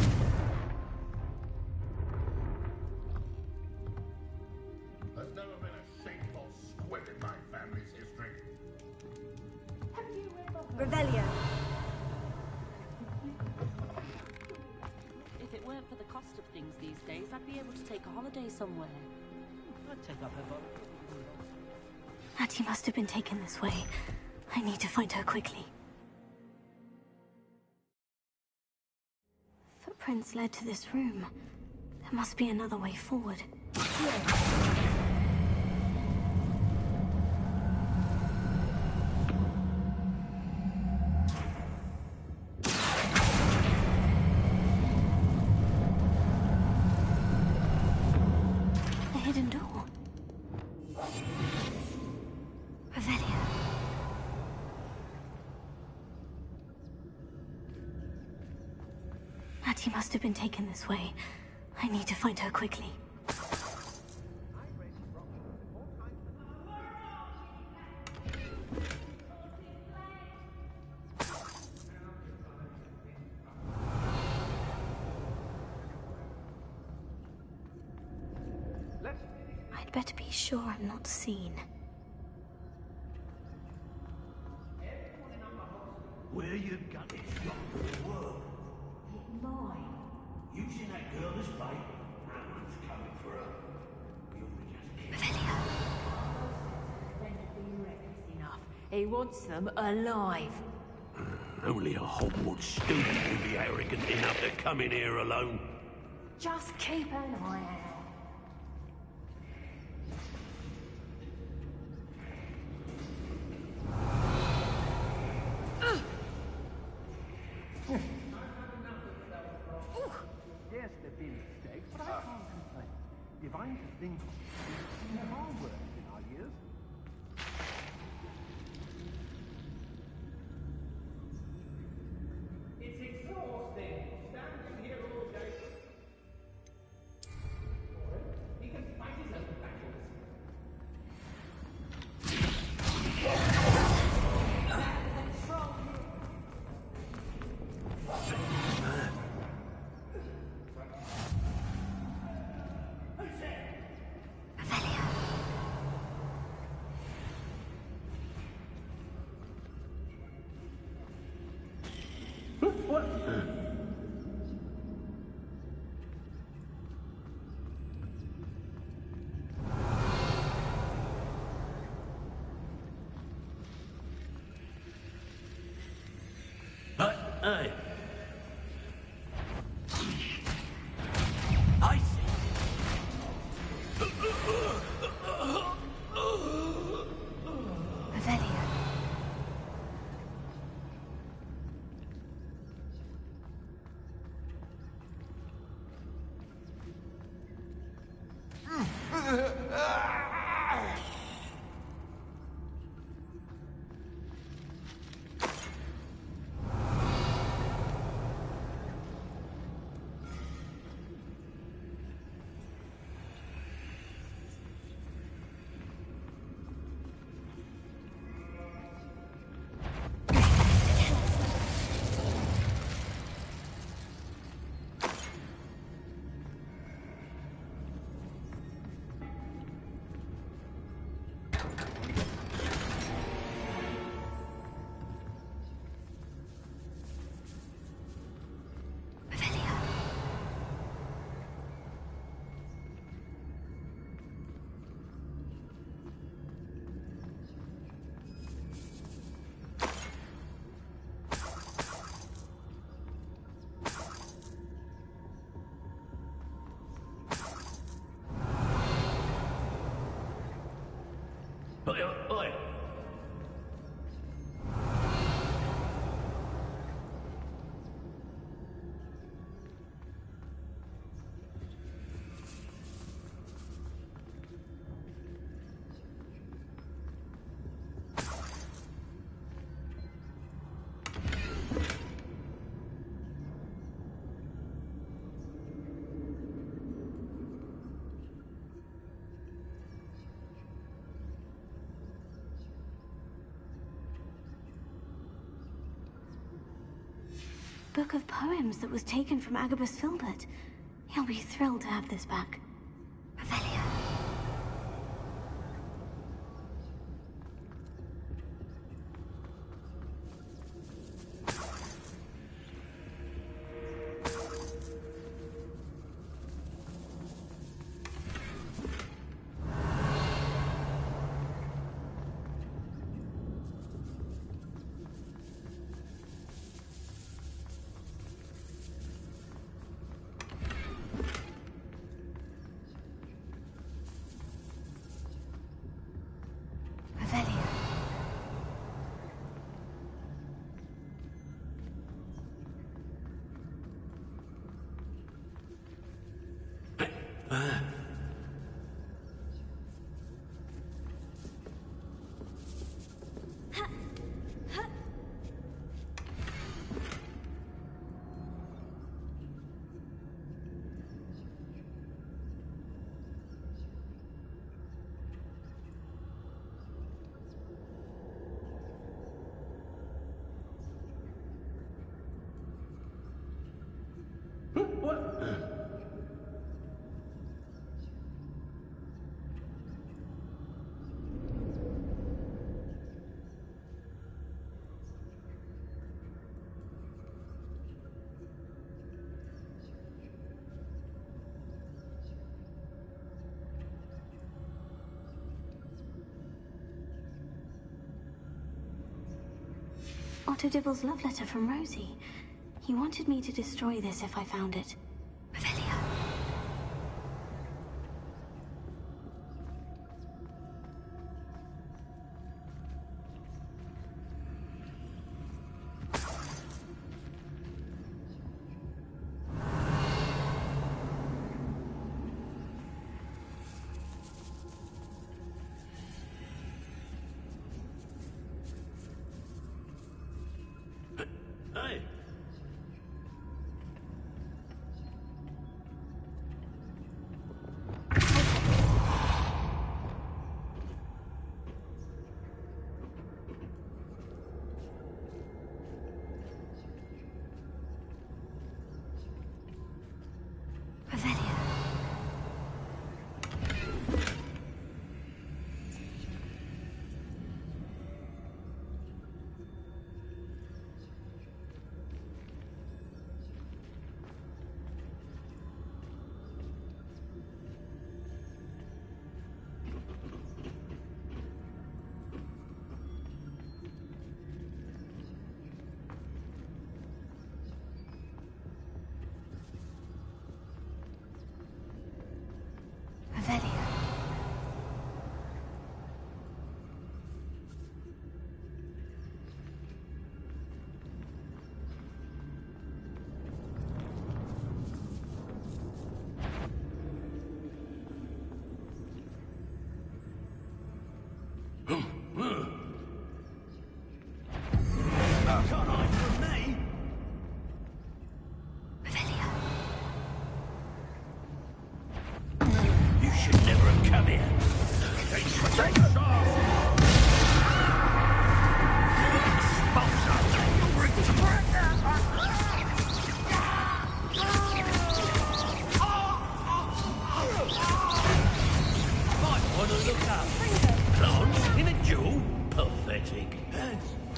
There's never been a shameful squib in my family's history. Revelio. If it weren't for the cost of things these days, I'd be able to take a holiday somewhere. I'd take up her bottle. Hattie must have been taken this way. I need to find her quickly. Footprints led to this room. There must be another way forward. A hidden door. Revelio. Hattie must have been taken this way. I need to find her quickly. I'd better be sure I'm not seen. Where you got it from? Work. Mine. Using that girl as bait. That one's coming for her. You'll just Revelio. Enough. He wants them alive. Only a Hogwarts student would be arrogant enough to come in here alone. Just keep an eye out. Yes, there've been mistakes, but I can't complain. Divine to think of. There are worse in our years. It's exhausting, standing here all day. He can fight his own battles. Hey. I see. Revelio. Oi, oi. Book of poems that was taken from Agabus Filbert. He'll be thrilled to have this back. Revelio. Otto Dibble's love letter from Rosie. He wanted me to destroy this if I found it. Revelio. Hey!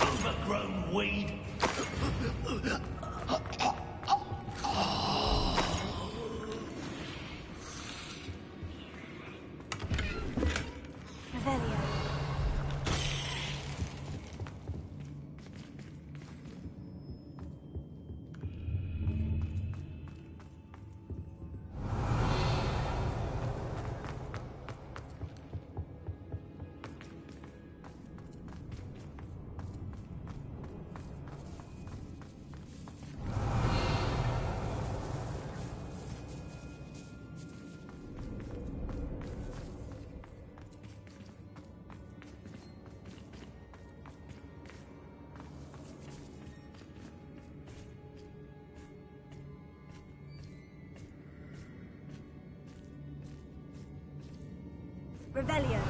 Overgrown weed. Revelio.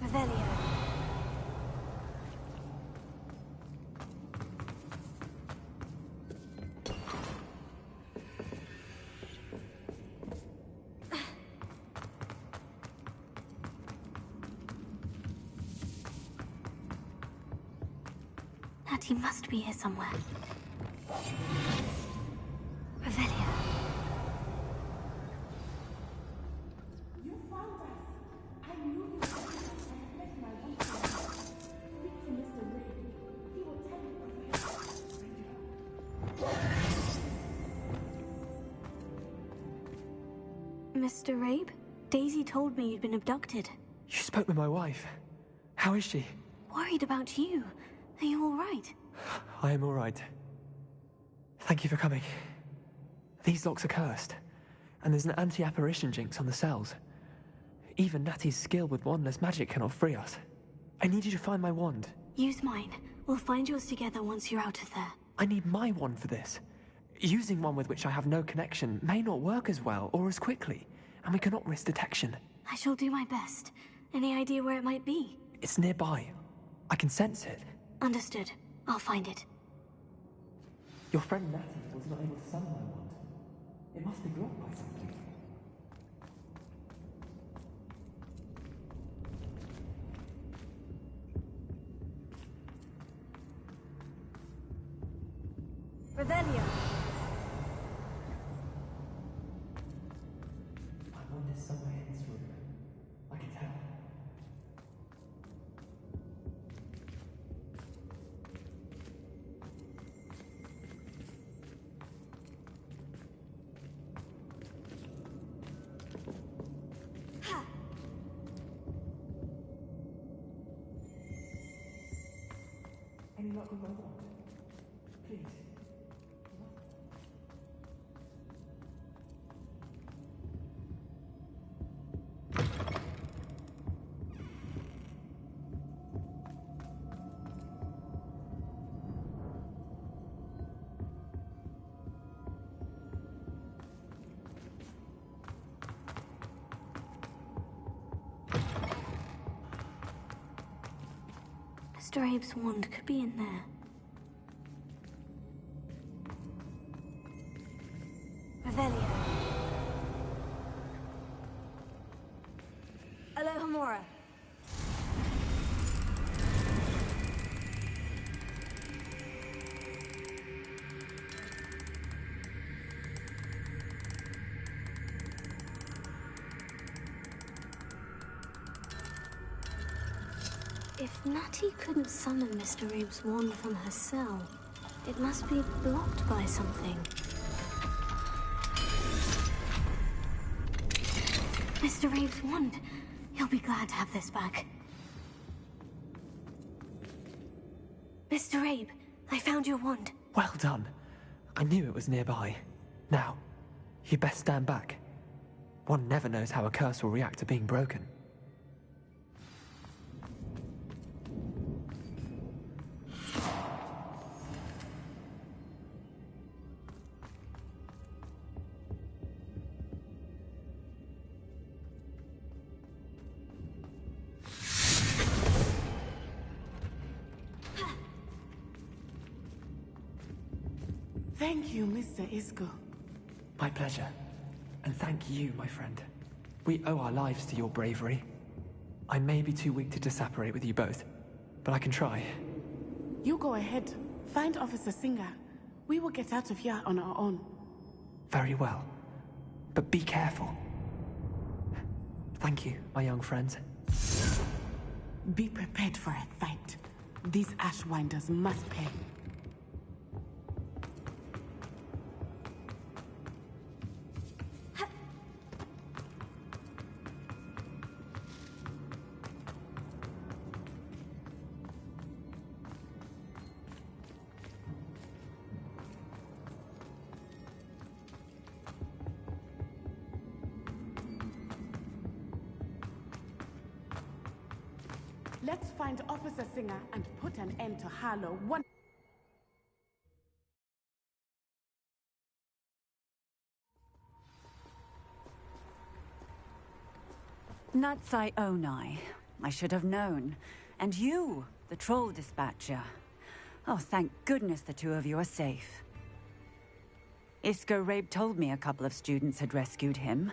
Revelio. Natty must be here somewhere. Revelio. You found us. I knew you would. I had left my wand here. Speak to Mr. Ray. He will tell you everything. Mr. Rabe? Daisy told me you'd been abducted. You spoke with my wife. How is she? Worried about you. Are you all right? I am all right. Thank you for coming. These locks are cursed, and there's an anti-apparition jinx on the cells. Even Natty's skill with wandless magic cannot free us. I need you to find my wand. Use mine. We'll find yours together once you're out of there. I need my wand for this. Using one with which I have no connection may not work as well or as quickly, and we cannot risk detection. I shall do my best. Any idea where it might be? It's nearby. I can sense it. Understood. I'll find it. Your friend Natty was not able to summon my wand. It must be blocked by something. Revelio. My wand is somewhere in this room. I can tell. Any luck with my wand? Please. Mr. Abe's wand could be in there. Revelio. Alohomora. If Natty couldn't summon Mr. Abe's wand from her cell, it must be blocked by something. Mr. Abe's wand. He'll be glad to have this back. Mr. Abe, I found your wand. Well done. I knew it was nearby. Now, you best stand back. One never knows how a curse will react to being broken. Thank you, Mr. Isco. My pleasure. And thank you, my friend. We owe our lives to your bravery. I may be too weak to disapparate with you both, but I can try. You go ahead. Find Officer Singer. We will get out of here on our own. Very well. But be careful. Thank you, my young friends. Be prepared for a fight. These Ashwinders must pay. Let's find Officer Singer and put an end to Harlow one. Natsai Onai. I should have known. And you, the troll dispatcher. Oh, thank goodness the two of you are safe. Isco Rabe told me a couple of students had rescued him.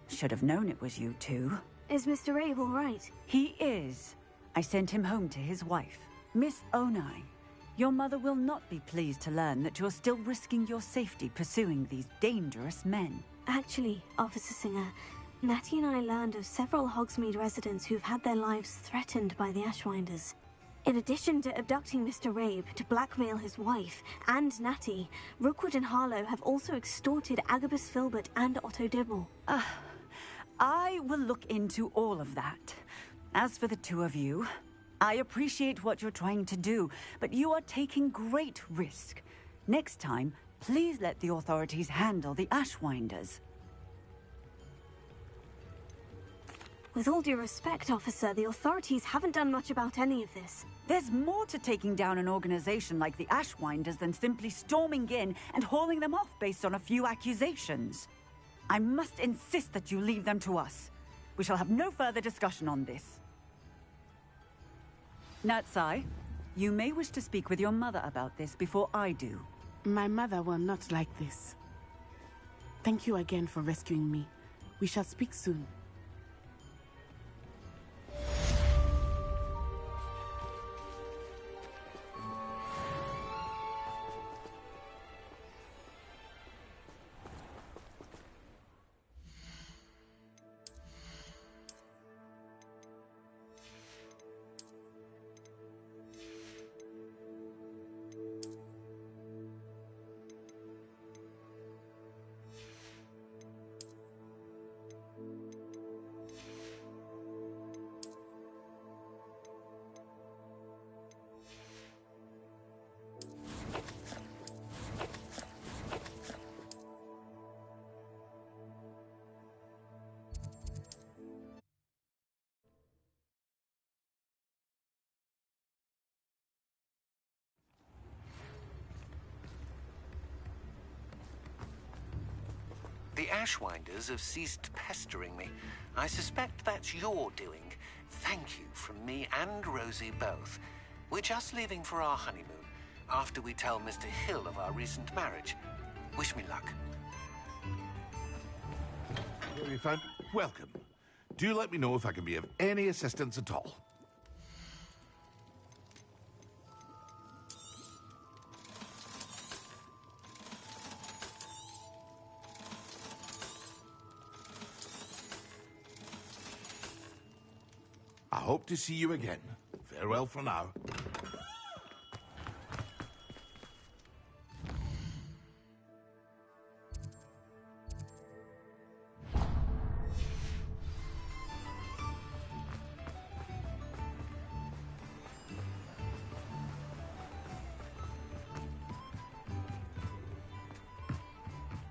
Should have known it was you two. Is Mr. Rabe all right? He is. I sent him home to his wife. Miss Onai, your mother will not be pleased to learn that you're still risking your safety pursuing these dangerous men. Actually, Officer Singer, Natty and I learned of several Hogsmeade residents who've had their lives threatened by the Ashwinders. In addition to abducting Mr. Rabe to blackmail his wife and Natty, Rookwood and Harlow have also extorted Agabus Filbert and Otto Dibble. I will look into all of that. As for the two of you, I appreciate what you're trying to do, but you are taking great risk. Next time, please let the authorities handle the Ashwinders. With all due respect, officer, the authorities haven't done much about any of this. There's more to taking down an organization like the Ashwinders than simply storming in and hauling them off based on a few accusations. I must insist that you leave them to us. We shall have no further discussion on this. Natsai, you may wish to speak with your mother about this before I do. My mother will not like this. Thank you again for rescuing me. We shall speak soon. The Ashwinders have ceased pestering me. I suspect that's your doing. Thank you from me and Rosie both. We're just leaving for our honeymoon, after we tell Mr. Hill of our recent marriage. Wish me luck. Very fine. Welcome. Do let me know if I can be of any assistance at all. I hope to see you again. Farewell for now.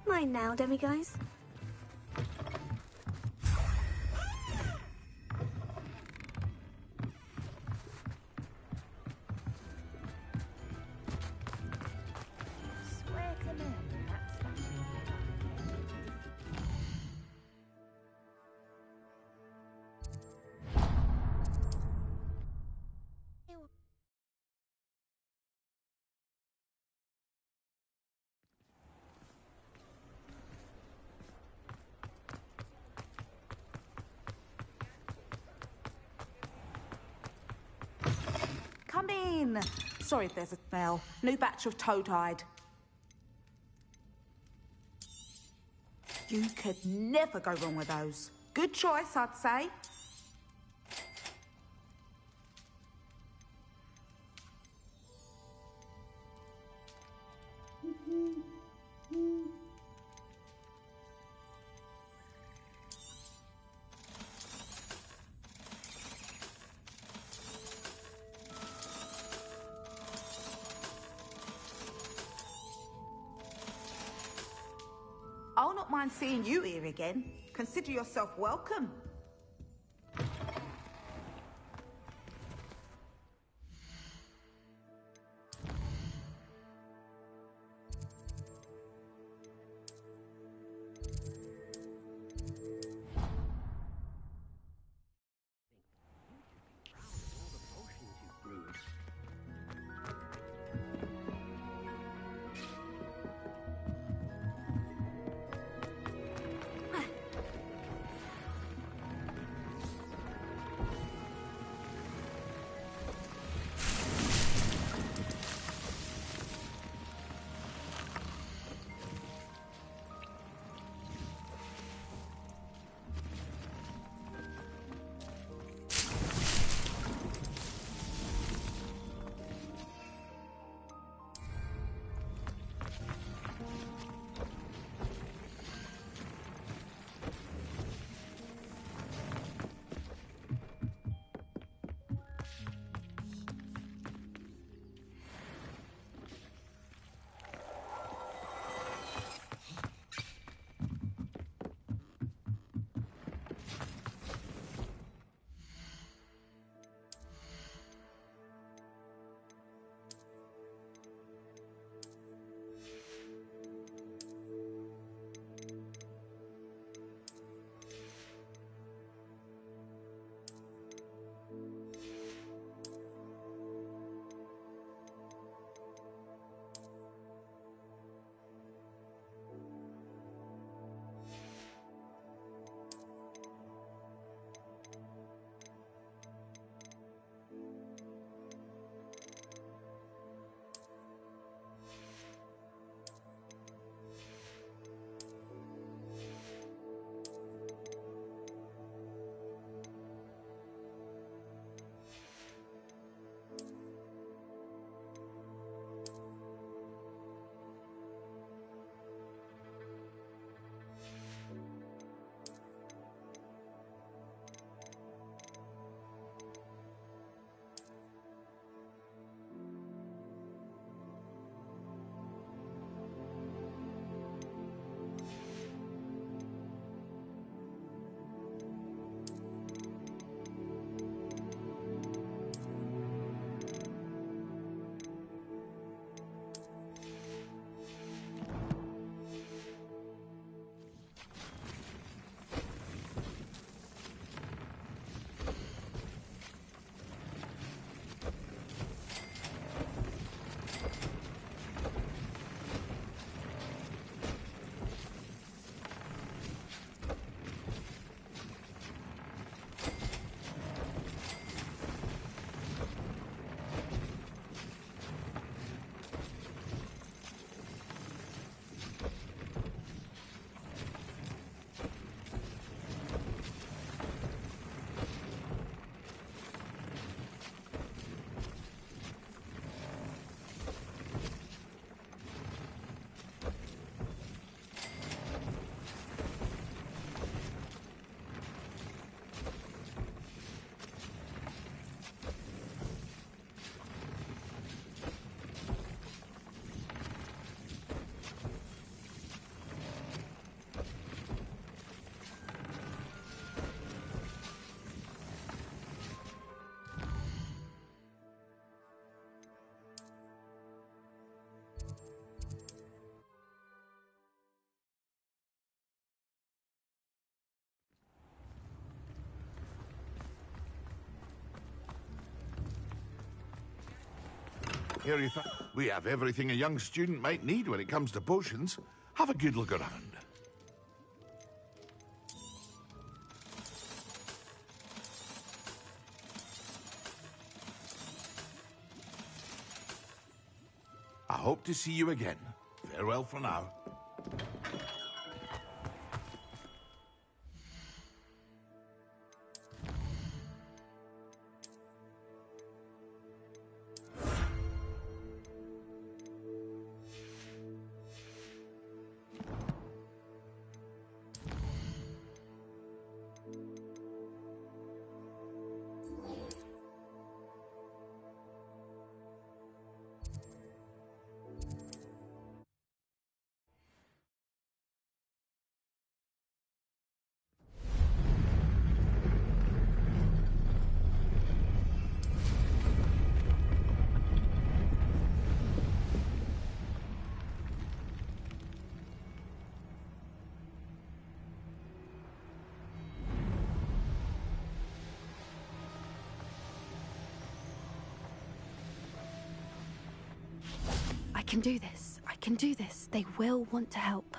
Mine now, demiguise. Come in. Sorry if there's a smell. New batch of toad-hide. You could never go wrong with those. Good choice, I'd say. I'll not mind seeing you here again. Consider yourself welcome. Here you we have everything a young student might need when it comes to potions. Have a good look around. I hope to see you again. Farewell for now. I can do this. I can do this. They will want to help.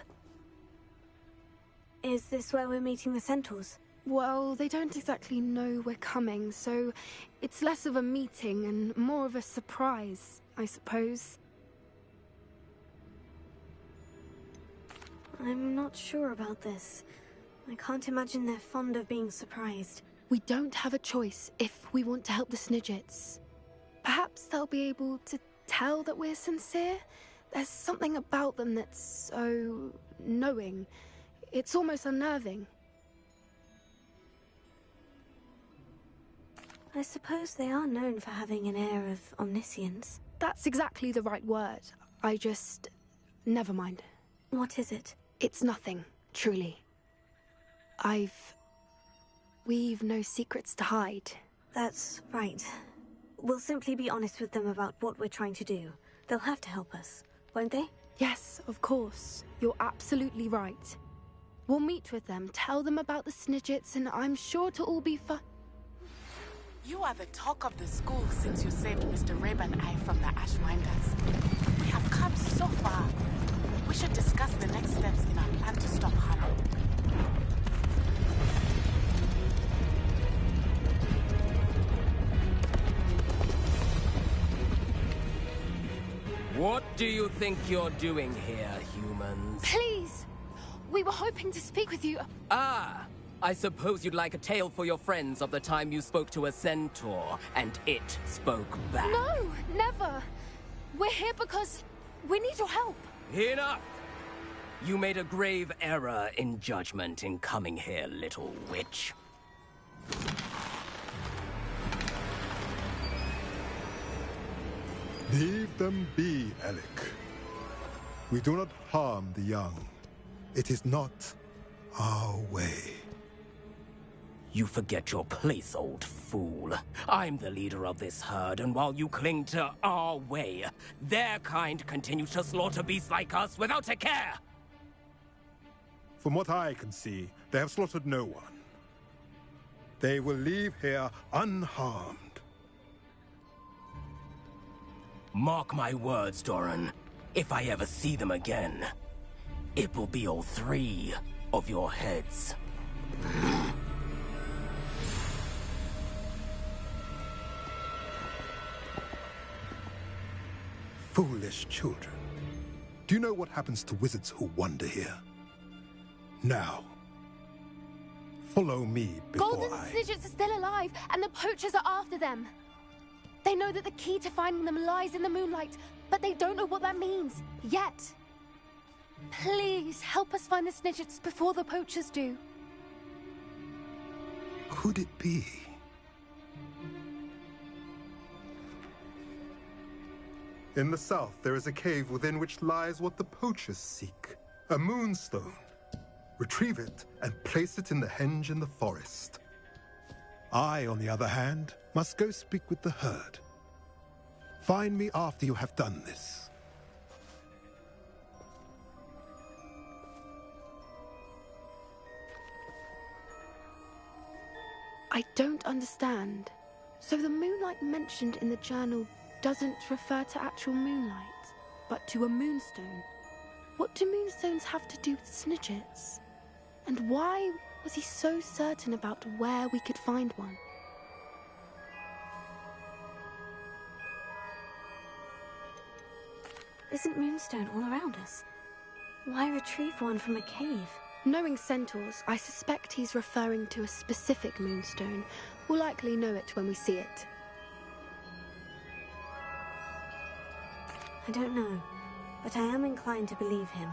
Is this where we're meeting the centaurs? Well, they don't exactly know we're coming, so it's less of a meeting and more of a surprise, I suppose. I'm not sure about this. I can't imagine they're fond of being surprised. We don't have a choice if we want to help the Snidgets. Perhaps they'll be able to tell that we're sincere. There's something about them that's so knowing. It's almost unnerving. I suppose they are known for having an air of omniscience. That's exactly the right word. I just... never mind. What is it? It's nothing, truly. We've no secrets to hide. That's right. We'll simply be honest with them about what we're trying to do. They'll have to help us, won't they? Yes, of course. You're absolutely right. We'll meet with them, tell them about the Snidgets, and I'm sure it'll all be fun. You are the talk of the school since you saved Mr. Reb and I from the Ashwinders. We have come so far. We should discuss the next steps in our plan to stop Harrow. What do you think you're doing here, humans? Please! We were hoping to speak with you. Ah! I suppose you'd like a tale for your friends of the time you spoke to a centaur, and it spoke back. No, never! We're here because we need your help. Enough! You made a grave error in judgment in coming here, little witch. Leave them be, Alec. We do not harm the young. It is not our way. You forget your place, old fool. I'm the leader of this herd, and while you cling to our way, their kind continue to slaughter beasts like us without a care! From what I can see, they have slaughtered no one. They will leave here unharmed. Mark my words, Doran. If I ever see them again, it will be all 3 of your heads. Foolish children. Do you know what happens to wizards who wander here? Now, follow me before Golden Snidgets are still alive, and the poachers are after them. They know that the key to finding them lies in the moonlight, but they don't know what that means, yet. Please, help us find the Snidgets before the poachers do. Could it be? In the south, there is a cave within which lies what the poachers seek. A moonstone. Retrieve it and place it in the henge in the forest. I, on the other hand, must go speak with the herd. Find me after you have done this. I don't understand. So the moonlight mentioned in the journal doesn't refer to actual moonlight, but to a moonstone. What do moonstones have to do with snitches? And why was he so certain about where we could find one? Isn't moonstone all around us? Why retrieve one from a cave? Knowing centaurs, I suspect he's referring to a specific moonstone. We'll likely know it when we see it. I don't know, but I am inclined to believe him,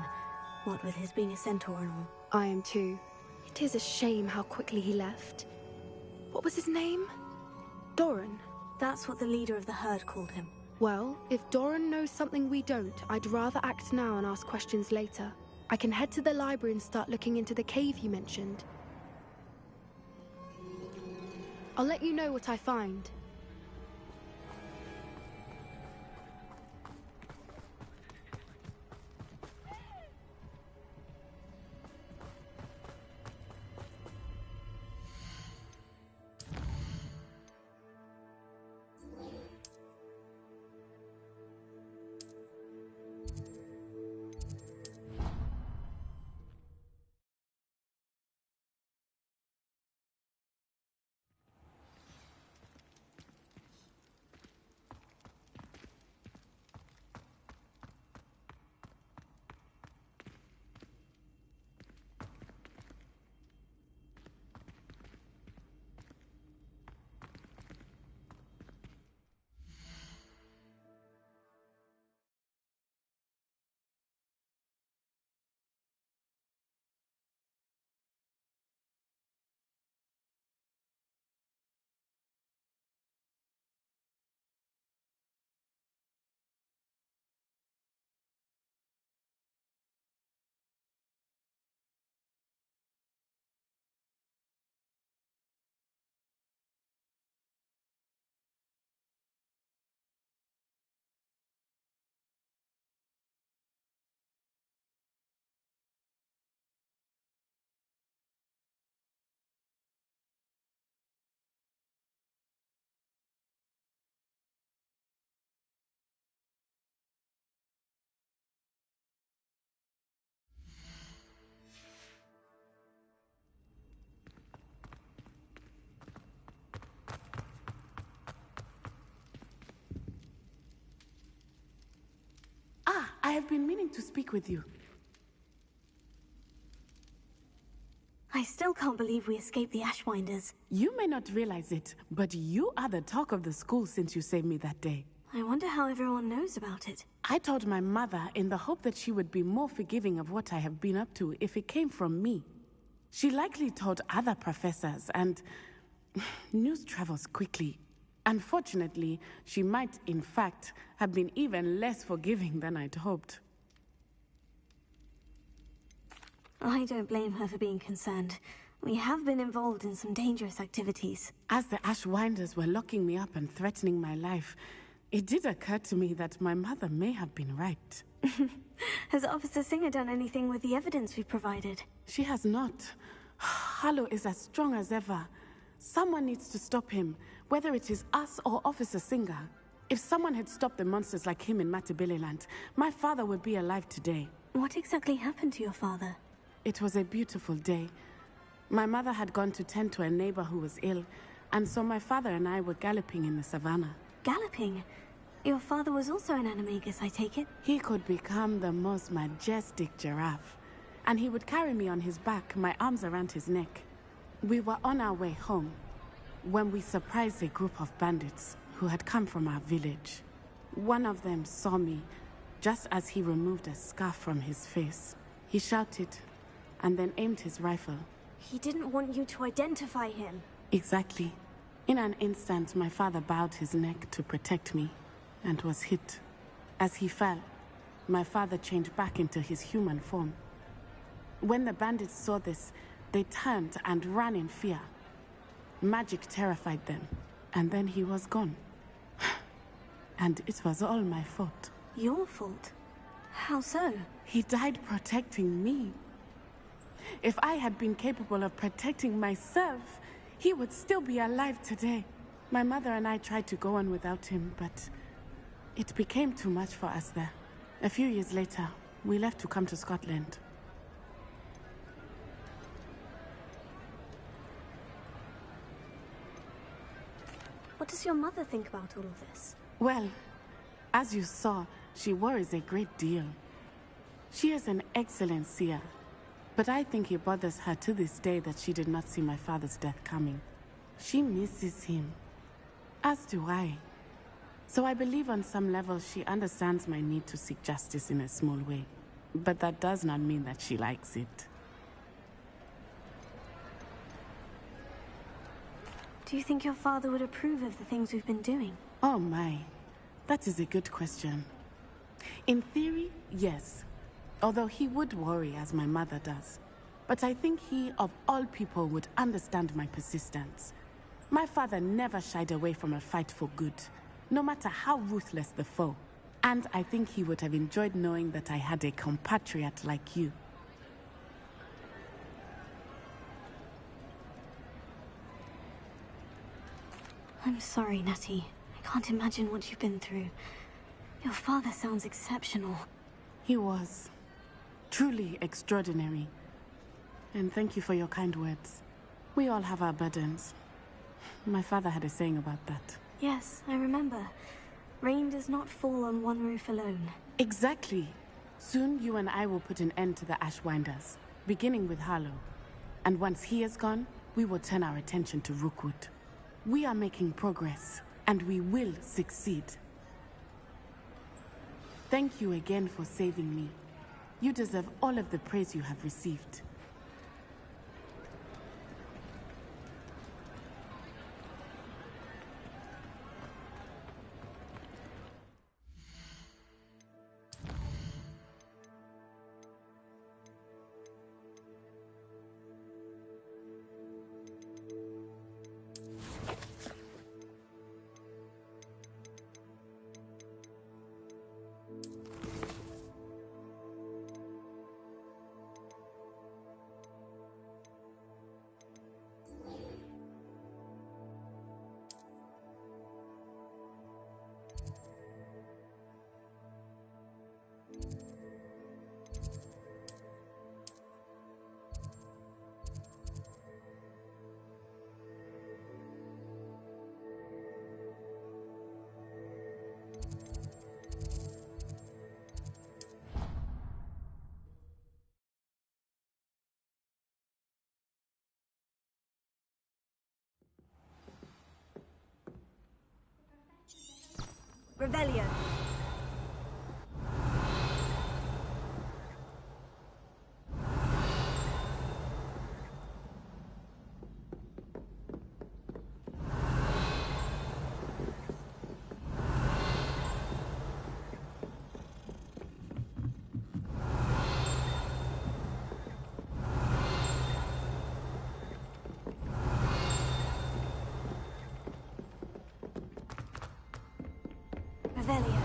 what with his being a centaur and all. I am too. It is a shame how quickly he left. What was his name? Doran. That's what the leader of the herd called him. Well, if Doran knows something we don't, I'd rather act now and ask questions later. I can head to the library and start looking into the cave you mentioned. I'll let you know what I find. I have been meaning to speak with you. I still can't believe we escaped the Ashwinders. You may not realize it, but you are the talk of the school since you saved me that day. I wonder how everyone knows about it. I told my mother in the hope that she would be more forgiving of what I have been up to if it came from me. She likely told other professors, and news travels quickly. Unfortunately, she might, in fact, have been even less forgiving than I'd hoped. I don't blame her for being concerned. We have been involved in some dangerous activities. As the Ashwinders were locking me up and threatening my life, it did occur to me that my mother may have been right. Has Officer Singer done anything with the evidence we provided? She has not. Harlow is as strong as ever. Someone needs to stop him, whether it is us or Officer Singer. If someone had stopped the monsters like him in Matabeleland, my father would be alive today. What exactly happened to your father? It was a beautiful day. My mother had gone to tend to a neighbor who was ill, and so my father and I were galloping in the savannah. Galloping? Your father was also an animagus, I take it? He could become the most majestic giraffe, and he would carry me on his back, my arms around his neck. We were on our way home when we surprised a group of bandits who had come from our village. One of them saw me just as he removed a scarf from his face. He shouted and then aimed his rifle. He didn't want you to identify him. Exactly. In an instant, my father bowed his neck to protect me and was hit. As he fell, my father changed back into his human form. When the bandits saw this, they turned and ran in fear. Magic terrified them, and then he was gone. And it was all my fault. Your fault? How so? He died protecting me. If I had been capable of protecting myself, he would still be alive today. My mother and I tried to go on without him, but It became too much for us there. A few years later, we left to come to Scotland. What does your mother think about all of this? Well, as you saw, she worries a great deal. She is an excellent seer, but I think it bothers her to this day that she did not see my father's death coming. She misses him, as do I. So I believe on some level she understands my need to seek justice in a small way. But that does not mean that she likes it. Do you think your father would approve of the things we've been doing? Oh my, that is a good question. In theory, yes. Although he would worry as my mother does. But I think he, of all people, would understand my persistence. My father never shied away from a fight for good, no matter how ruthless the foe. And I think he would have enjoyed knowing that I had a compatriot like you. I'm sorry, Natty. I can't imagine what you've been through. Your father sounds exceptional. He was. Truly extraordinary. And thank you for your kind words. We all have our burdens. My father had a saying about that. Yes, I remember. Rain does not fall on one roof alone. Exactly. Soon you and I will put an end to the Ashwinders, beginning with Harlow. And once he is gone, we will turn our attention to Rookwood. We are making progress, and we will succeed. Thank you again for saving me. You deserve all of the praise you have received. Revelio. Revelio.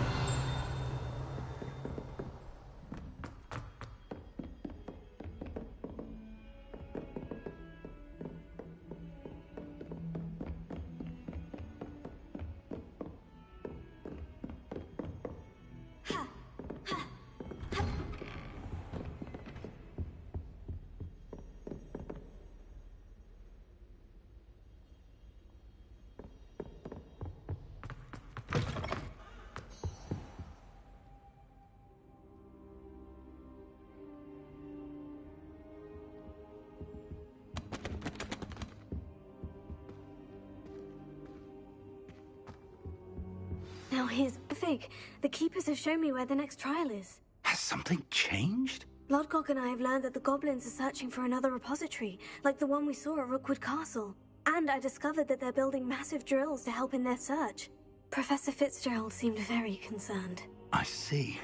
Now here's Fig. The Keepers have shown me where the next trial is. Has something changed? Lodgok and I have learned that the goblins are searching for another repository, like the one we saw at Rookwood Castle. And I discovered that they're building massive drills to help in their search. Professor Fitzgerald seemed very concerned. I see.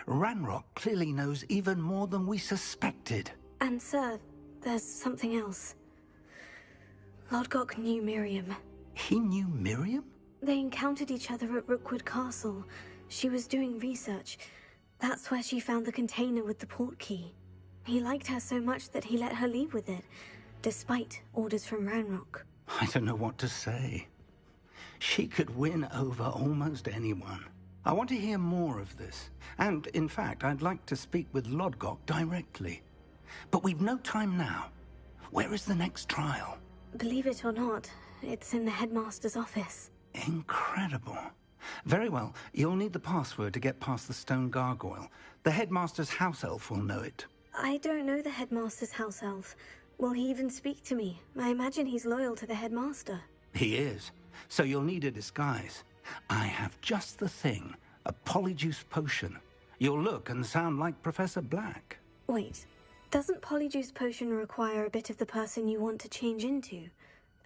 Ranrock clearly knows even more than we suspected. And sir, there's something else. Lodgok knew Miriam. He knew Miriam? They encountered each other at Rookwood Castle. She was doing research. That's where she found the container with the port key. He liked her so much that he let her leave with it, despite orders from Ranrock. I don't know what to say. She could win over almost anyone. I want to hear more of this. And, in fact, I'd like to speak with Lodgok directly. But we've no time now. Where is the next trial? Believe it or not, it's in the headmaster's office. Incredible. Very well. You'll need the password to get past the stone gargoyle. The headmaster's house elf will know it. I don't know the headmaster's house elf. Will he even speak to me? I imagine he's loyal to the headmaster. He is. So you'll need a disguise. I have just the thing. A polyjuice potion. You'll look and sound like Professor Black. Wait, doesn't polyjuice potion require a bit of the person you want to change into?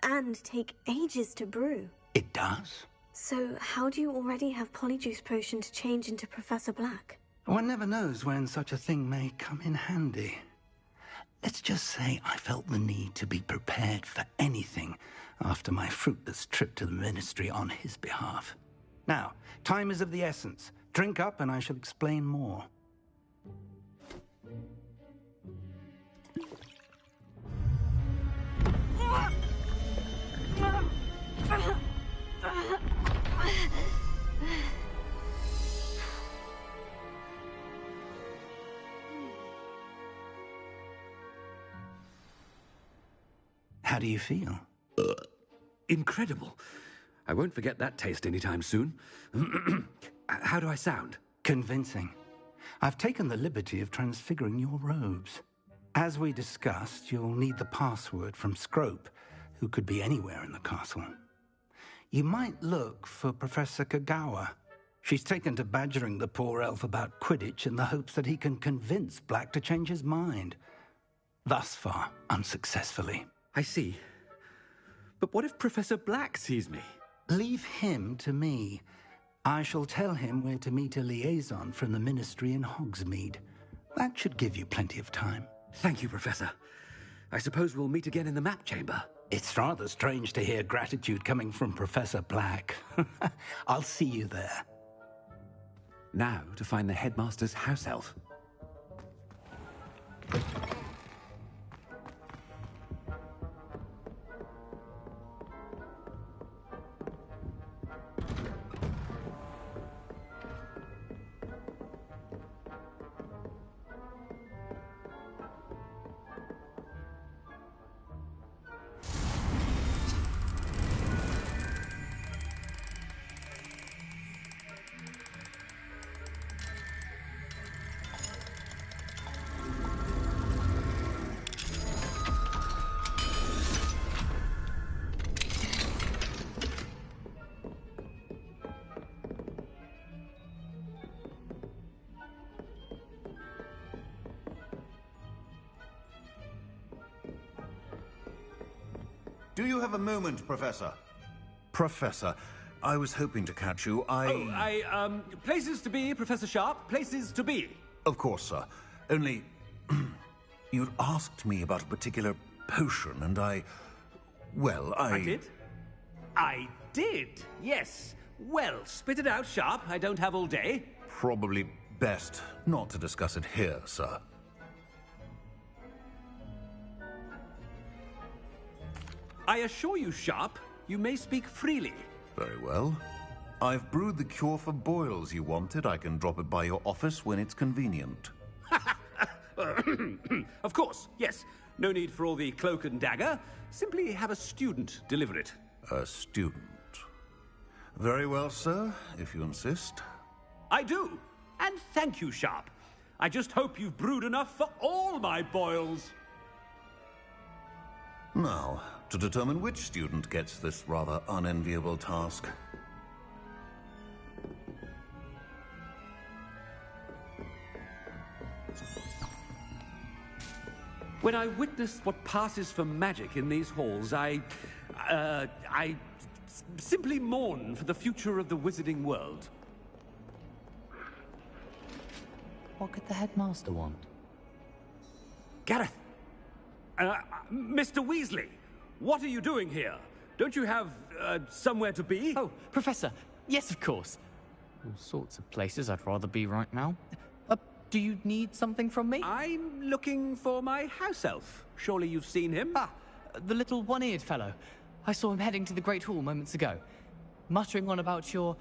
And take ages to brew? It does. So how do you already have polyjuice potion to change into Professor Black? One never knows when such a thing may come in handy. Let's just say I felt the need to be prepared for anything after my fruitless trip to the Ministry on his behalf. Now, time is of the essence. Drink up and I shall explain more. How do you feel? Incredible. I won't forget that taste anytime soon. How do I sound? Convincing. I've taken the liberty of transfiguring your robes. As we discussed, you'll need the password from Scrope, who could be anywhere in the castle. You might look for Professor Kagawa. She's taken to badgering the poor elf about Quidditch in the hopes that he can convince Black to change his mind. Thus far, unsuccessfully. I see. But what if Professor Black sees me? Leave him to me. I shall tell him where to meet a liaison from the Ministry in Hogsmeade. That should give you plenty of time. Thank you, Professor. I suppose we'll meet again in the map chamber. It's rather strange to hear gratitude coming from Professor Black. I'll see you there. Now to find the headmaster's house elf. Do you have a moment, Professor? Professor, I was hoping to catch you. Places to be, Professor Sharp. Places to be. Of course, sir. Only... you'd asked me about a particular potion, and I did? I did, yes. Well, spit it out, Sharp. I don't have all day. Probably best not to discuss it here, sir. I assure you, Sharp, you may speak freely. Very well. I've brewed the cure for boils you wanted. I can drop it by your office when it's convenient. Of course, yes. No need for all the cloak and dagger. Simply have a student deliver it. A student. Very well, sir, if you insist. I do. And thank you, Sharp. I just hope you've brewed enough for all my boils. Now, to determine which student gets this rather unenviable task. When I witness what passes for magic in these halls, I simply mourn for the future of the wizarding world. What could the headmaster want? Gareth! Mr. Weasley, what are you doing here? Don't you have, somewhere to be? Oh, Professor, yes, of course. All sorts of places I'd rather be right now. Do you need something from me? I'm looking for my house elf. Surely you've seen him? Ah, the little one-eared fellow. I saw him heading to the Great Hall moments ago, muttering on about your,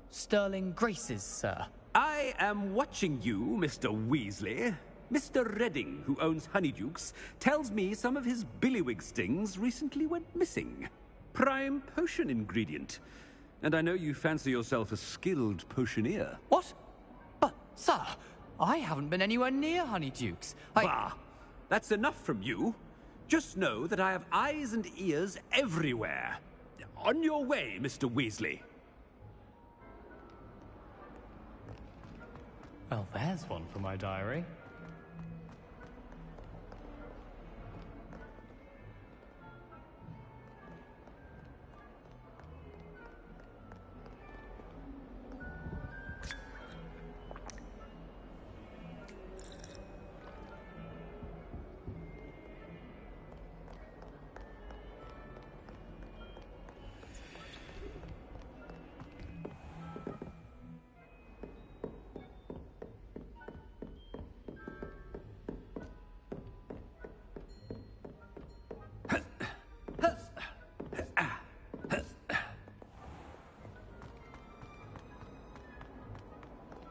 sterling graces, sir. I am watching you, Mr. Weasley. Mr. Redding, who owns Honeydukes, tells me some of his billywig stings recently went missing. Prime potion ingredient. And I know you fancy yourself a skilled potioneer. What? But, sir, I haven't been anywhere near Honeydukes. Bah! That's enough from you. Just know that I have eyes and ears everywhere. On your way, Mr. Weasley. Well, there's one for my diary.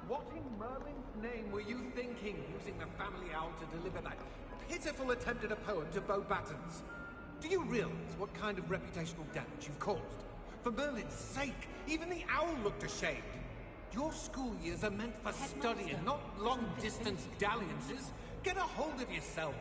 What in Merlin's name were you thinking, using the family owl to deliver that pitiful attempt at a poem to Beau Battens? Do you realize what kind of reputational damage you've caused? For Merlin's sake, even the owl looked ashamed. Your school years are meant for study and not long-distance dalliances. Get a hold of yourself.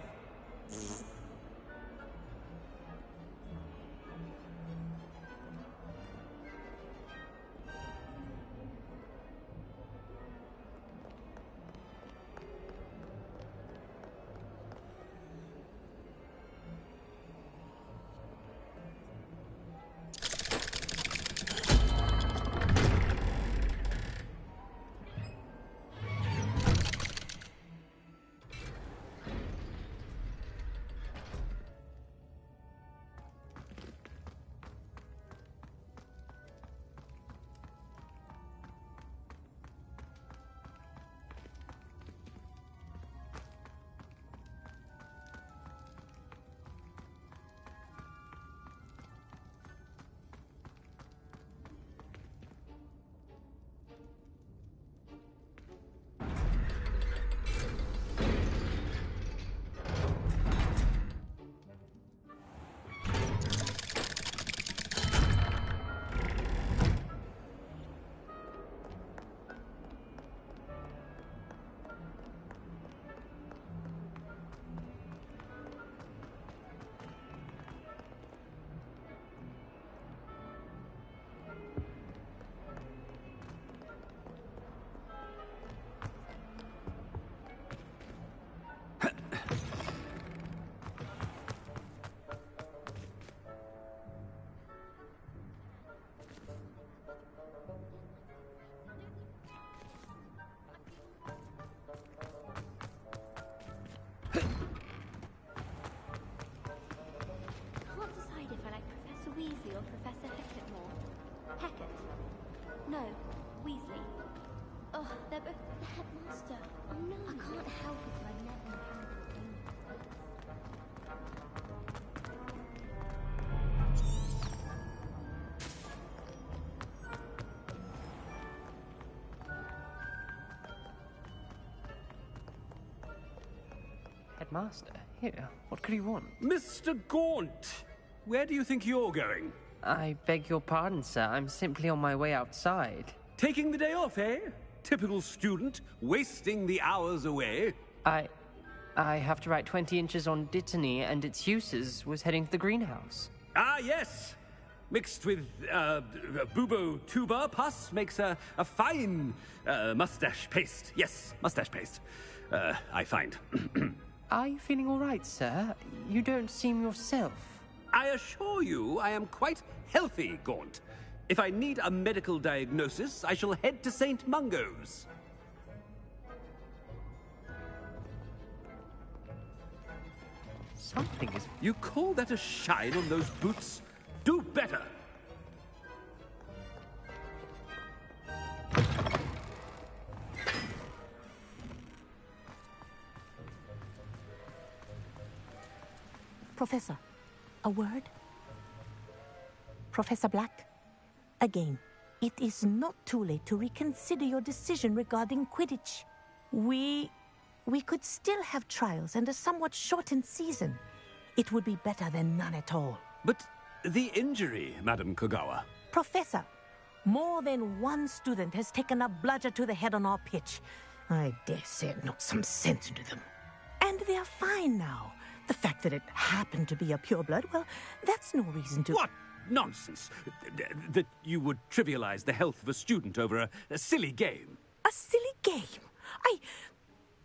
Weasley or Professor Hackett more? Hackett? No, Weasley. Oh, they're both the headmaster. Oh no, I can't help it, but I've never encountered them. Headmaster? Here, what could you want? Mr. Gaunt! Where do you think you're going? I beg your pardon, sir. I'm simply on my way outside. Taking the day off, eh? Typical student, wasting the hours away. I have to write 20 inches on Dittany and its uses. Was heading to the greenhouse. Ah, yes! Mixed with, bubo tuba pus makes a fine, mustache paste. Yes, mustache paste. I find. Are you feeling all right, sir? You don't seem yourself. I assure you I am quite healthy, Gaunt. If I need a medical diagnosis, I shall head to St. Mungo's. Something is... You call that a shine on those boots? Do better! Professor, a word? Professor Black, again, It is not too late to reconsider your decision regarding Quidditch. We could still have trials and a somewhat shortened season. It would be better than none at all. But the injury, Madam Kogawa. Professor, more than one student has taken a bludger to the head on our pitch. I dare say it knocked some sense into them. And they're fine now. The fact that it happened to be a pureblood, well, that's no reason to... What nonsense! That you would trivialize the health of a student over a silly game. A silly game?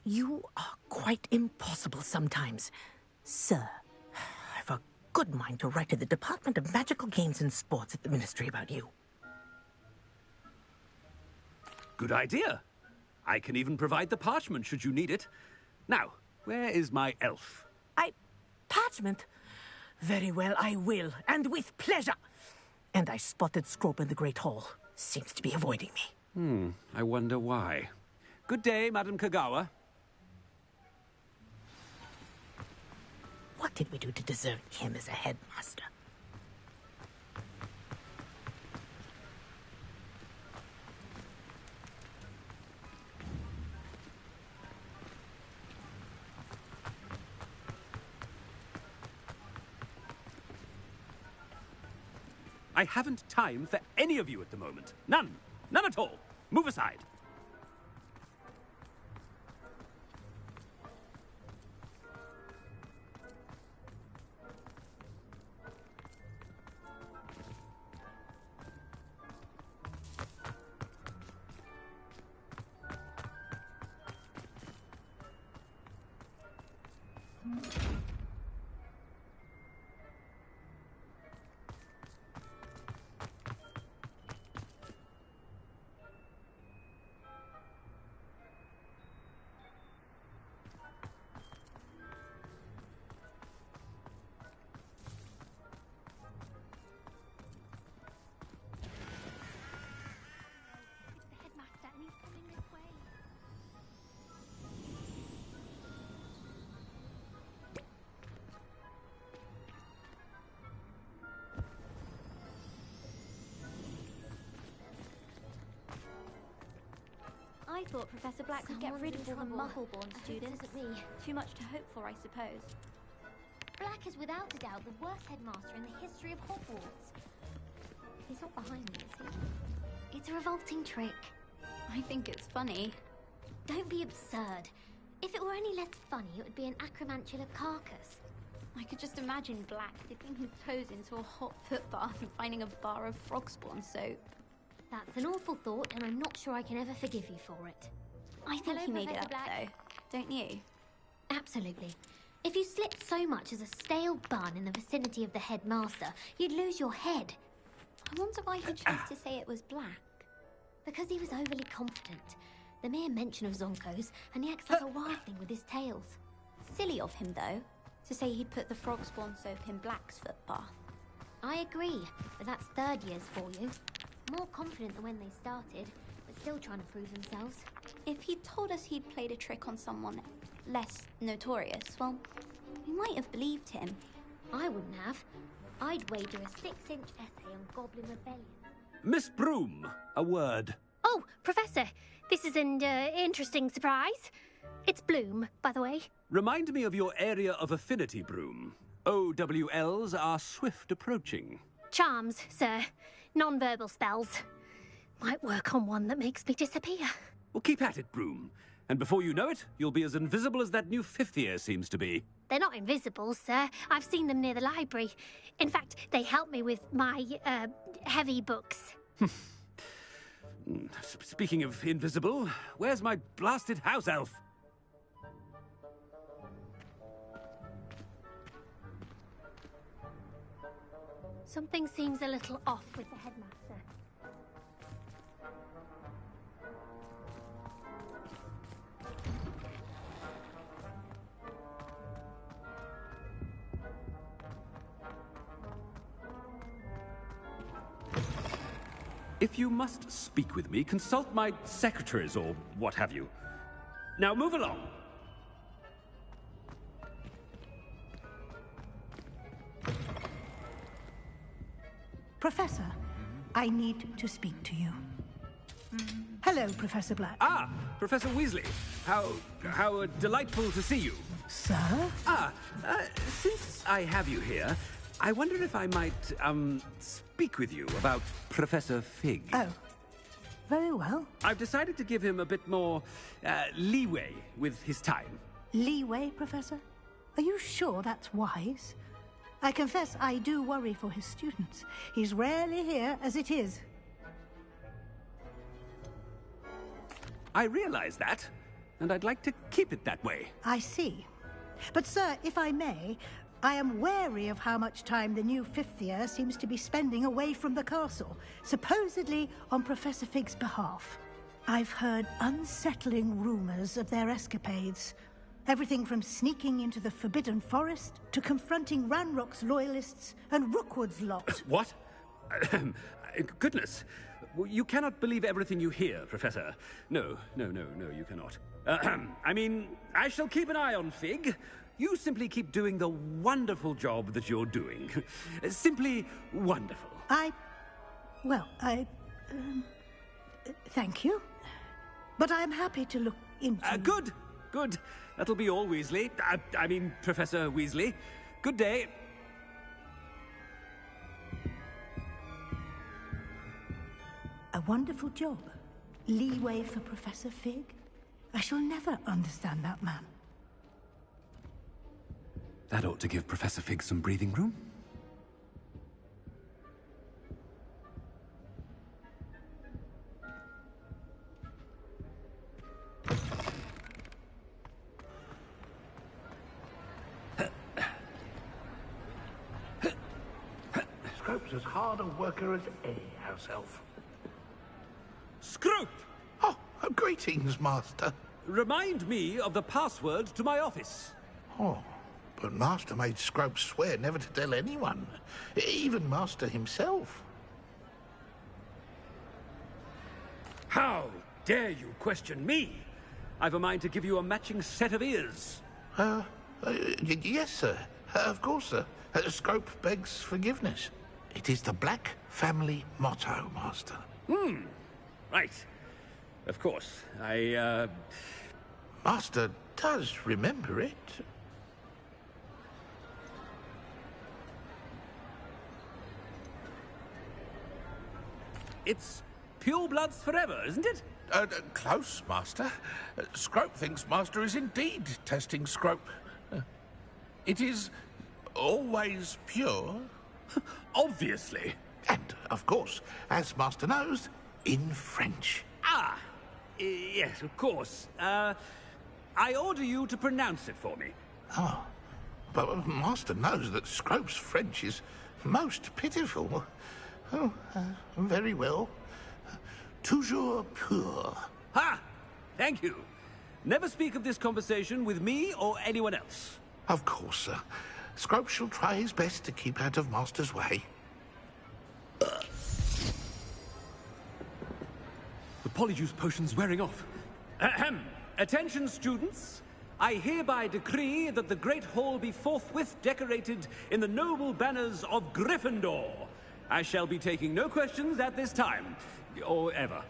You are quite impossible sometimes. Sir, I've a good mind to write to the Department of Magical Games and Sports at the Ministry about you. Good idea. I can even provide the parchment should you need it. Now, where is my elf? Parchment? Very well, I will, and with pleasure. And I spotted Scrope in the Great Hall. Seems to be avoiding me. I wonder why. Good day, Madam Kogawa. What did we do to deserve him as a headmaster? I haven't time for any of you at the moment. None. None at all. Move aside. I thought Professor Black would get rid of all the Muggle-born students. Isn't me. Too much to hope for, I suppose. Black is without a doubt the worst headmaster in the history of Hogwarts. He's not behind me, is he? It's a revolting trick. I think it's funny. Don't be absurd. If it were any less funny, it would be an acromantula carcass. I could just imagine Black dipping his toes into a hot foot bath and finding a bar of frog spawn soap. That's an awful thought, and I'm not sure I can ever forgive you for it. I think he made it up, though. Don't you? Absolutely. If you slipped so much as a stale bun in the vicinity of the headmaster, you'd lose your head. I wonder why he chose to say it was Black. Because he was overly confident. The mere mention of Zonko's, and he acts like a wildling with his tails. Silly of him, though, to say he'd put the frog spawn soap in Black's foot bath. I agree, but that's third years for you. More confident than when they started, but still trying to prove themselves. If he'd told us he'd played a trick on someone less notorious, well, we might have believed him. I wouldn't have. I'd wager a 6-inch essay on Goblin Rebellion. Miss Broom, a word. Oh, Professor, this is an interesting surprise. It's Bloom, by the way. Remind me of your area of affinity, Broom. OWLs are swift approaching. Charms, sir. Non-verbal spells. Might work on one that makes me disappear. Well, keep at it, Broom. And before you know it, you'll be as invisible as that new fifth year seems to be. They're not invisible, sir. I've seen them near the library. In fact, they help me with my, heavy books. Speaking of invisible, where's my blasted house elf? Something seems a little off with the headmaster. If you must speak with me, consult my secretaries or what have you. Now move along. Professor, I need to speak to you. Hello, Professor Black. Ah, Professor Weasley. How delightful to see you. Sir? Since I have you here, I wonder if I might, speak with you about Professor Fig. Oh, very well. I've decided to give him a bit more, leeway with his time. Leeway, Professor? Are you sure that's wise? I confess I do worry for his students. He's rarely here as it is. I realize that, and I'd like to keep it that way. I see. But, sir, if I may, I am wary of how much time the new fifth year seems to be spending away from the castle, supposedly on Professor Fig's behalf. I've heard unsettling rumors of their escapades. Everything from sneaking into the Forbidden Forest to confronting Ranrock's loyalists and Rookwood's lot. What? Goodness. You cannot believe everything you hear, Professor. No, you cannot. I mean, I shall keep an eye on Fig. You simply keep doing the wonderful job that you're doing. Simply wonderful. Thank you. But I'm happy to look into... Good. That'll be all, Weasley. I mean, Professor Weasley. Good day. A wonderful job. Leeway for Professor Fig? I shall never understand that man. That ought to give Professor Fig some breathing room. Scrope's as hard a worker as any house elf. Scrope! Oh, greetings, Master. Remind me of the password to my office. Oh, but Master made Scrope swear never to tell anyone, even Master himself. How dare you question me? I've a mind to give you a matching set of ears. Yes, sir. Of course, sir. Scrope begs forgiveness. It is the Black family motto, Master. Right. Of course. Master does remember it. It's pure bloods forever, isn't it? Close, Master. Scrope thinks Master is indeed testing Scrope. It is always pure. Obviously. And, of course, as Master knows, in French. Yes, of course. I order you to pronounce it for me. Oh, but Master knows that Scrope's French is most pitiful. Oh, very well. Toujours pur. Ha! Thank you. Never speak of this conversation with me or anyone else. Of course, sir. Scrope shall try his best to keep out of Master's way. The Polyjuice potion's wearing off. Ahem. Attention, students. I hereby decree that the Great Hall be forthwith decorated in the noble banners of Gryffindor. I shall be taking no questions at this time, or ever.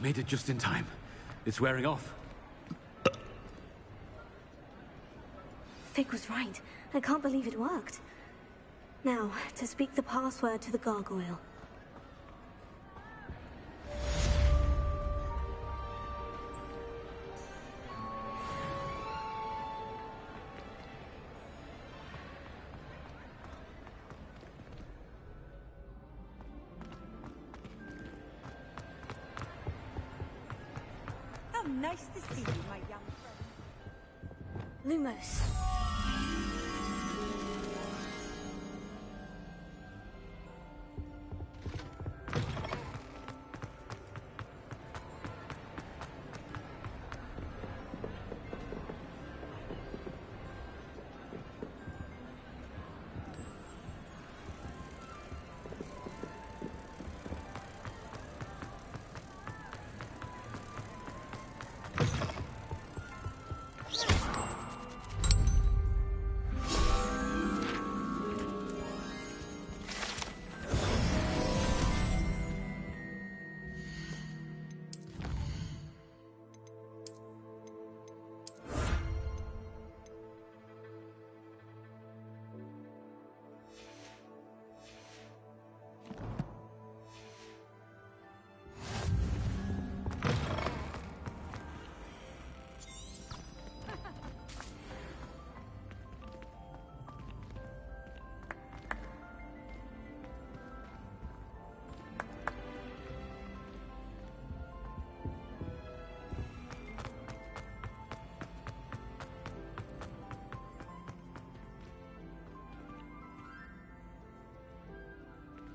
Made it just in time. It's wearing off. Fig was right. I can't believe it worked. Now, to speak the password to the gargoyle. How nice to see you, my young friend. Lumos.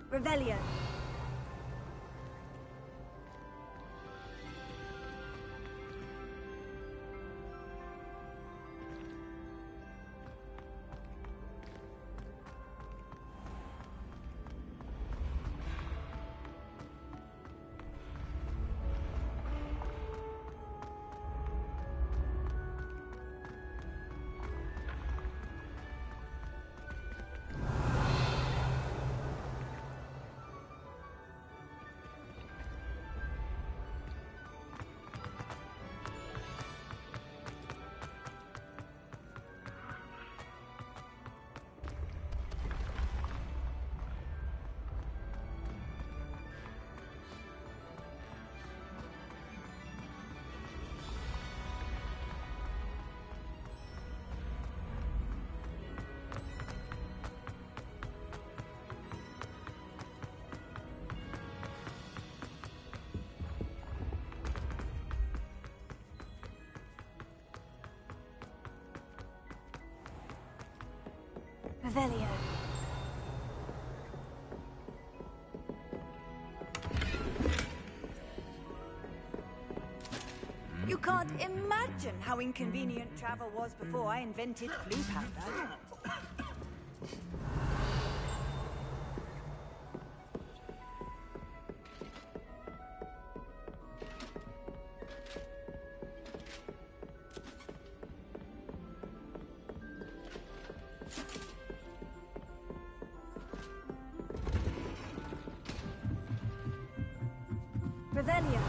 Revelio. Revelio. You can't imagine how inconvenient travel was before I invented flu powder. Revelio.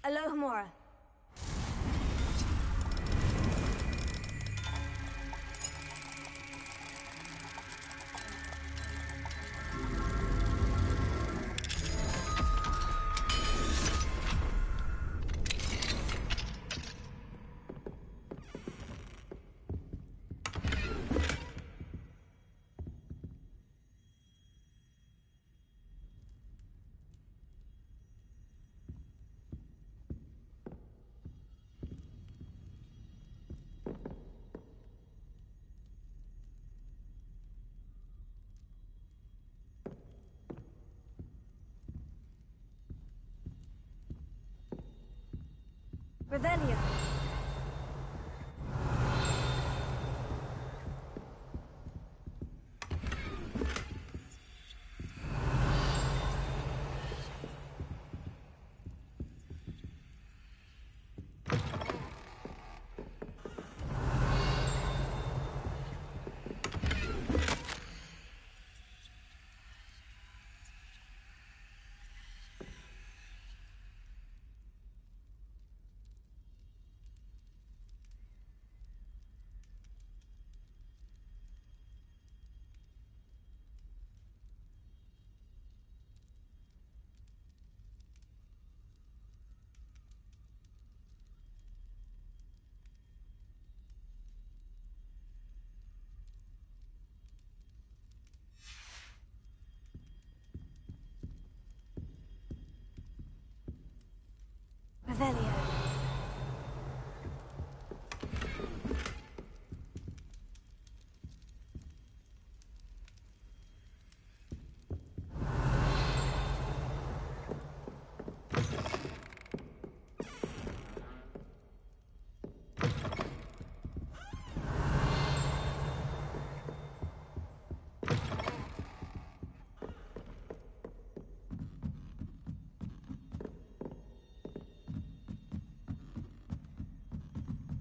Alohomora. Revelio. Revelio.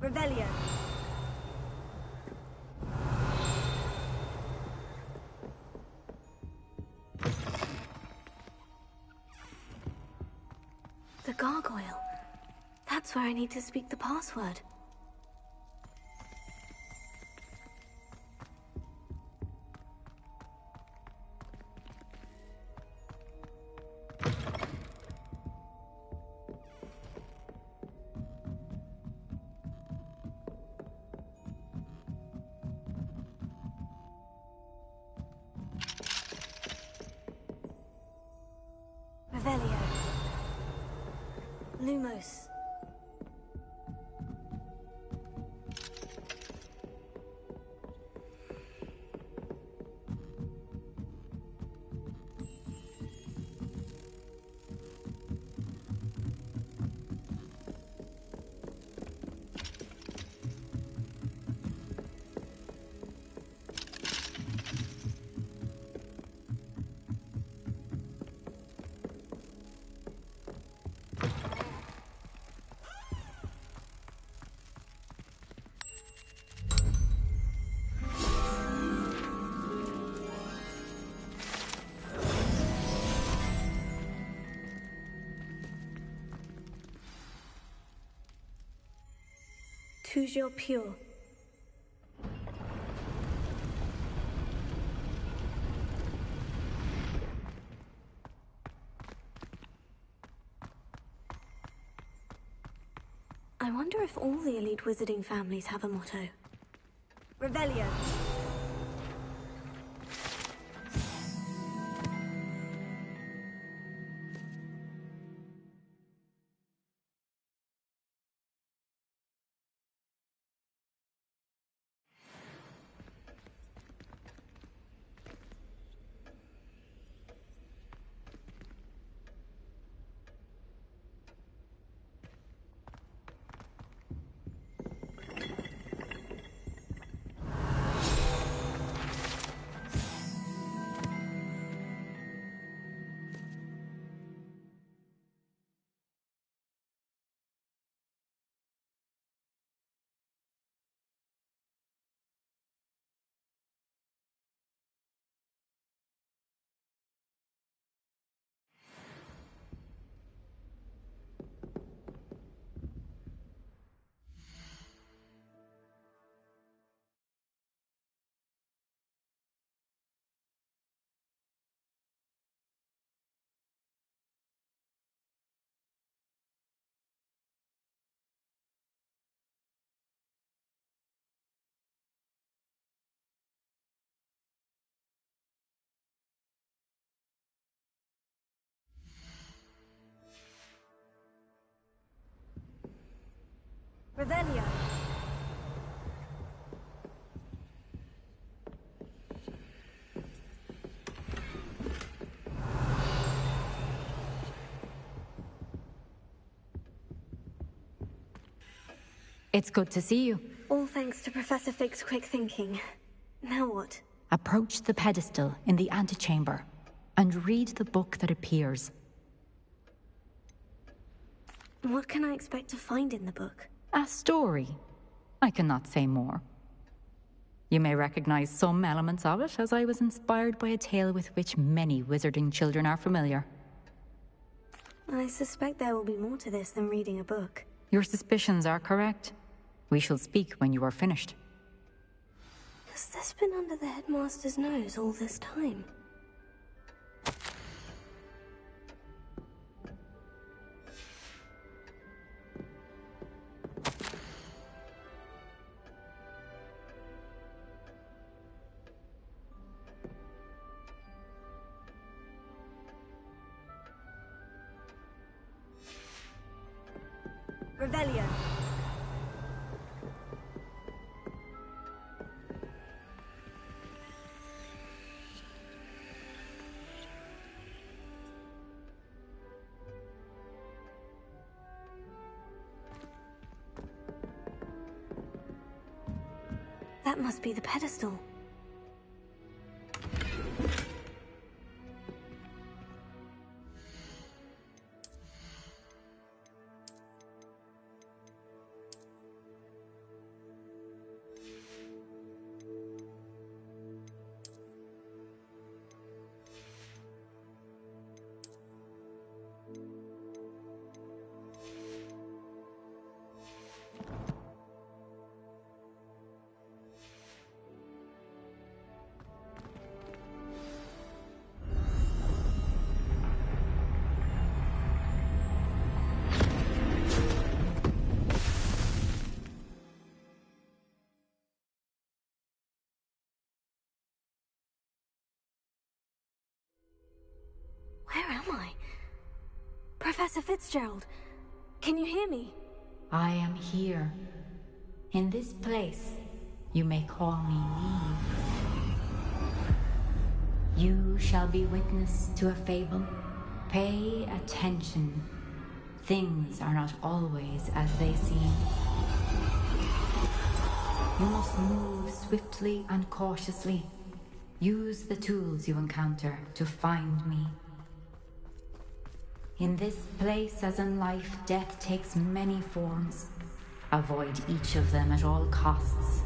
Revelio. The gargoyle. That's where I need to speak the password. Revelio. Lumos. Toujours pure. I wonder if all the elite wizarding families have a motto. Revelio. Revelio. It's good to see you. All thanks to Professor Fig's quick thinking. Now what? Approach the pedestal in the antechamber and read the book that appears. What can I expect to find in the book? A story. I cannot say more. You may recognize some elements of it, as I was inspired by a tale with which many wizarding children are familiar. I suspect there will be more to this than reading a book. Your suspicions are correct. We shall speak when you are finished. Has this been under the headmaster's nose all this time? Revelio. That must be the pedestal. Where am I? Professor Fitzgerald, can you hear me? I am here. In this place, you may call me Neve. You shall be witness to a fable. Pay attention. Things are not always as they seem. You must move swiftly and cautiously. Use the tools you encounter to find me. In this place, as in life, death takes many forms. Avoid each of them at all costs.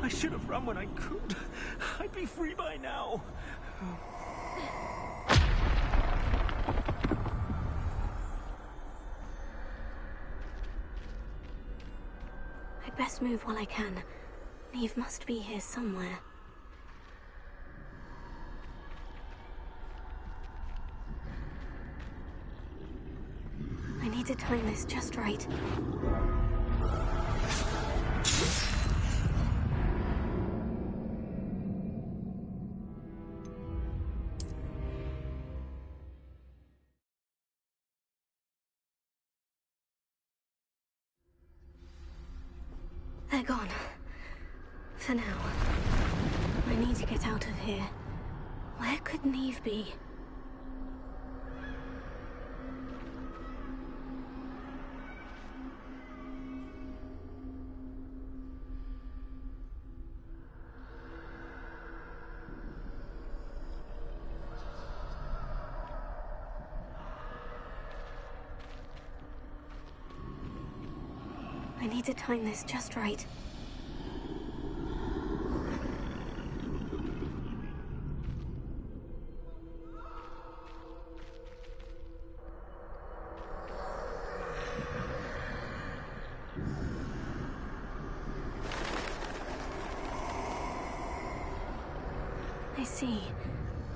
I should have run when I could. I'd be free by now. I'd best move while I can. Neve must be here somewhere. I need to time this just right. They're gone. For now. I need to get out of here. Where could Neve be? I need to time this just right. I see.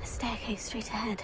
A staircase straight ahead.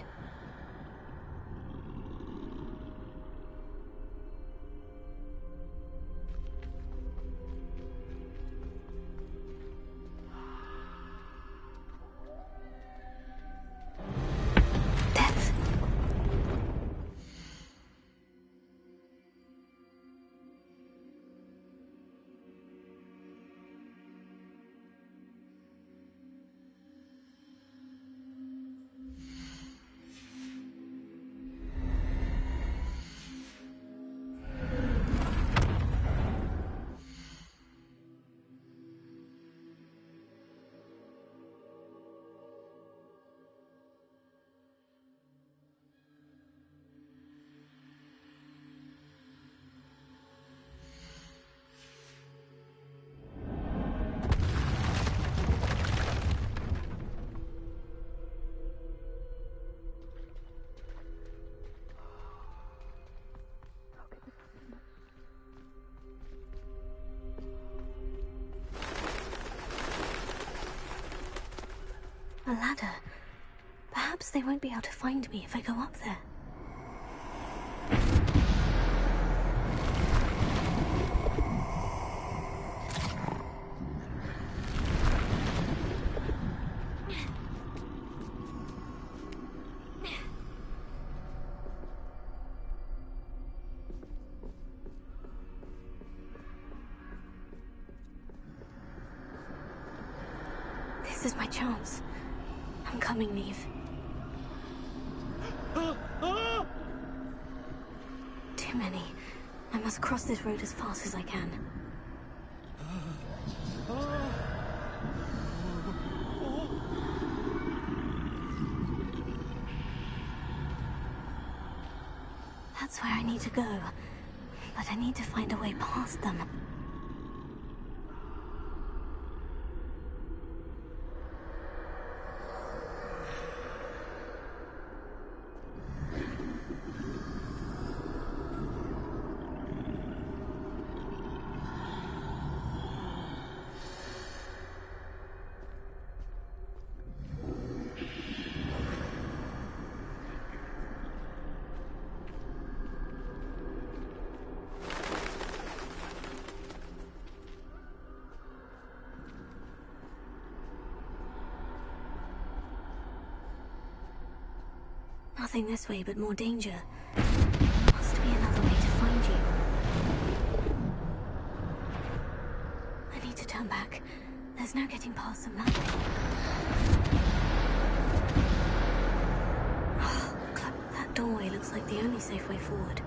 A ladder. Perhaps they won't be able to find me if I go up there. This is my chance. I'm coming, Neve. Too many. I must cross this road as fast as I can. That's where I need to go. But I need to find a way past them. Nothing this way, but more danger. Must be another way to find you. I need to turn back. There's no getting past them that way. Oh, that doorway looks like the only safe way forward.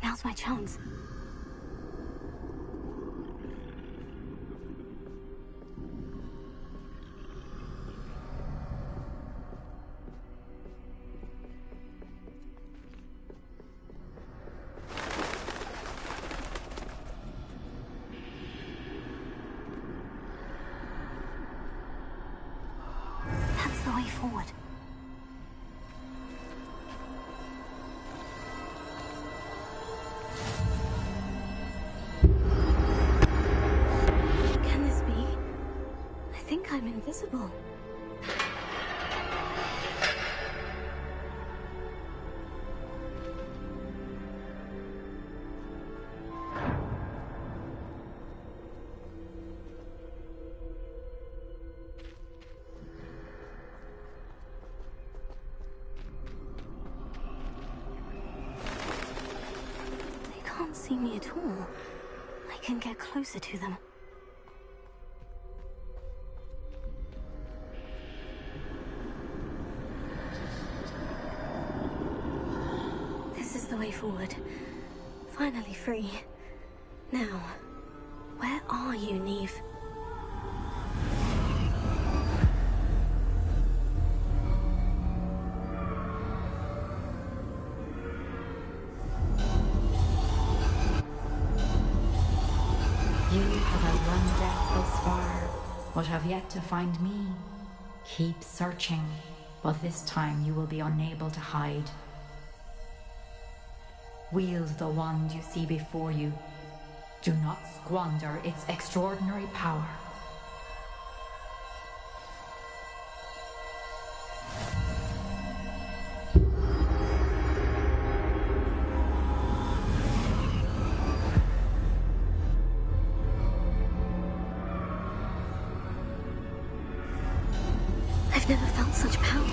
Now's my chance. That's the way forward. I'm invisible. They can't see me at all. I can get closer to them. the way forward. Finally free. Now, where are you, Neve? You have outrun death thus far, but have yet to find me. Keep searching, but this time you will be unable to hide. Wield the wand you see before you. Do not squander its extraordinary power. I've never felt such power.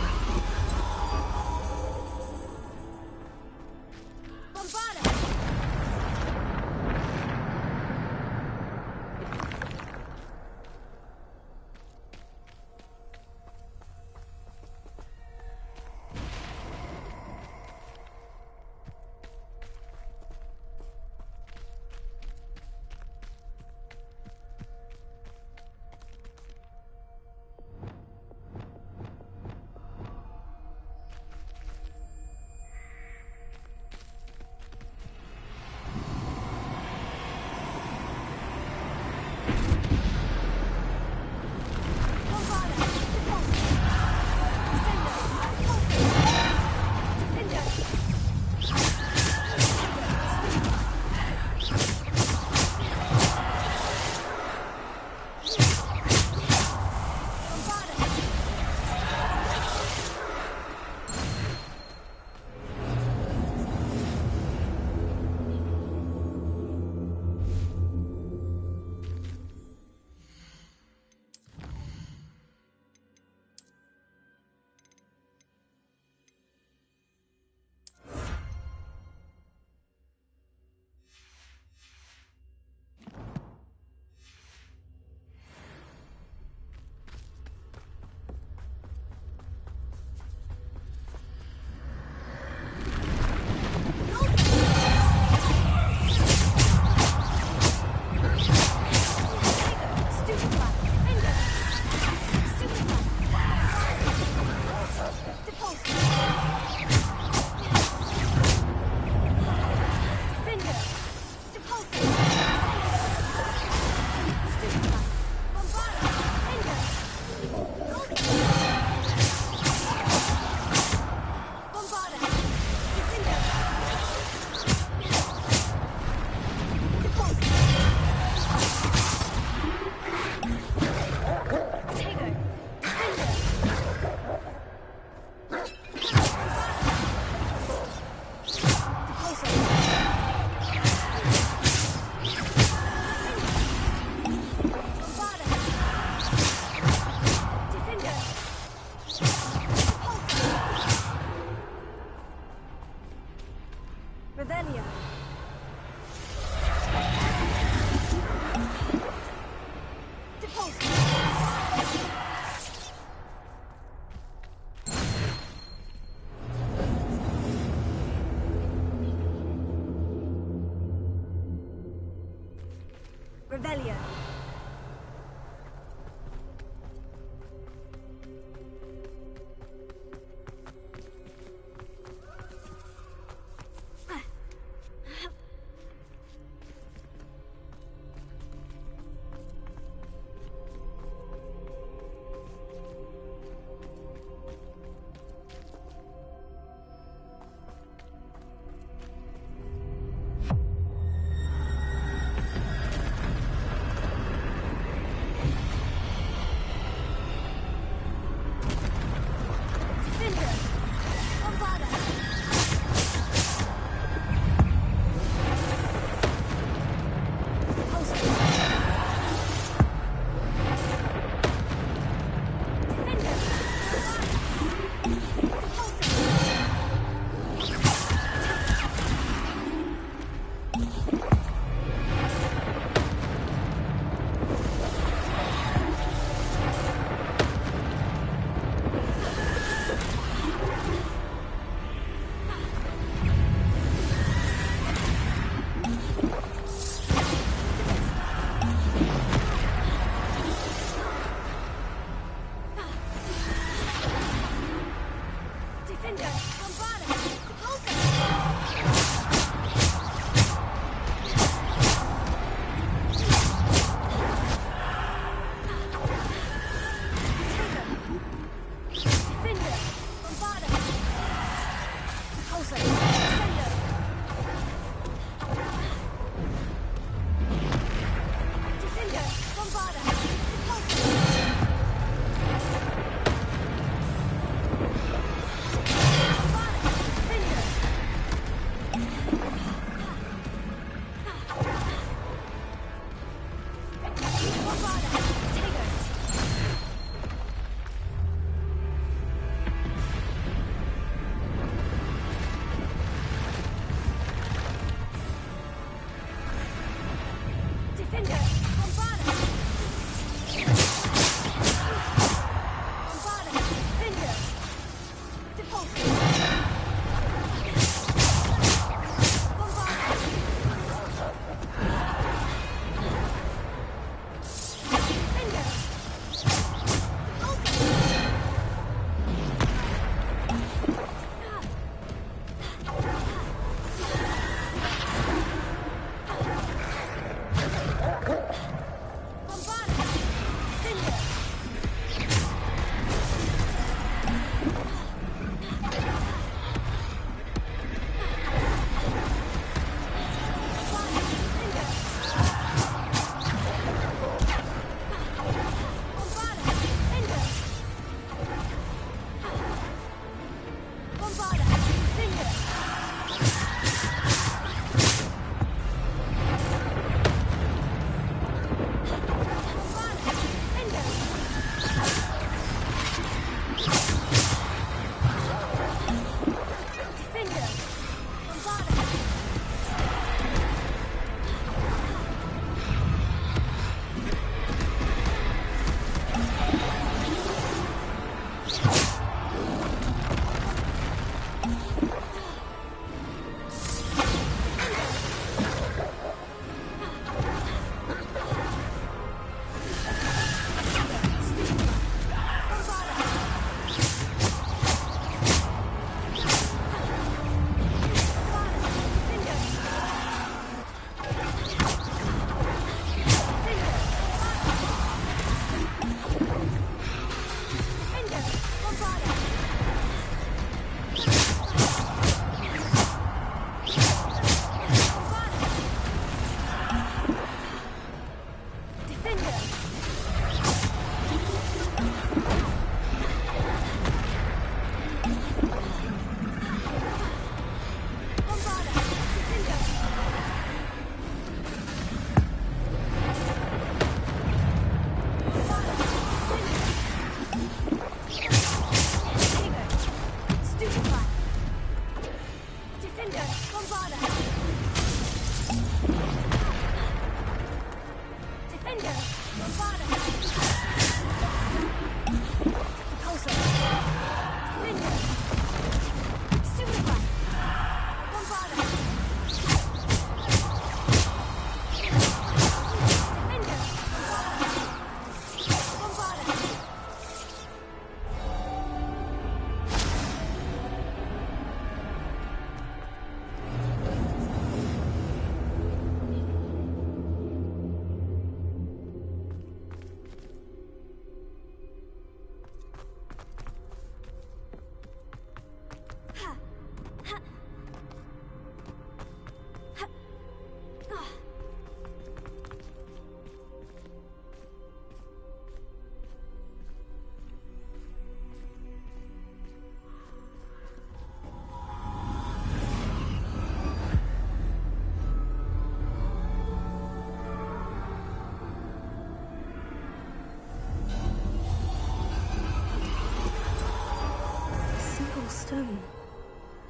stone.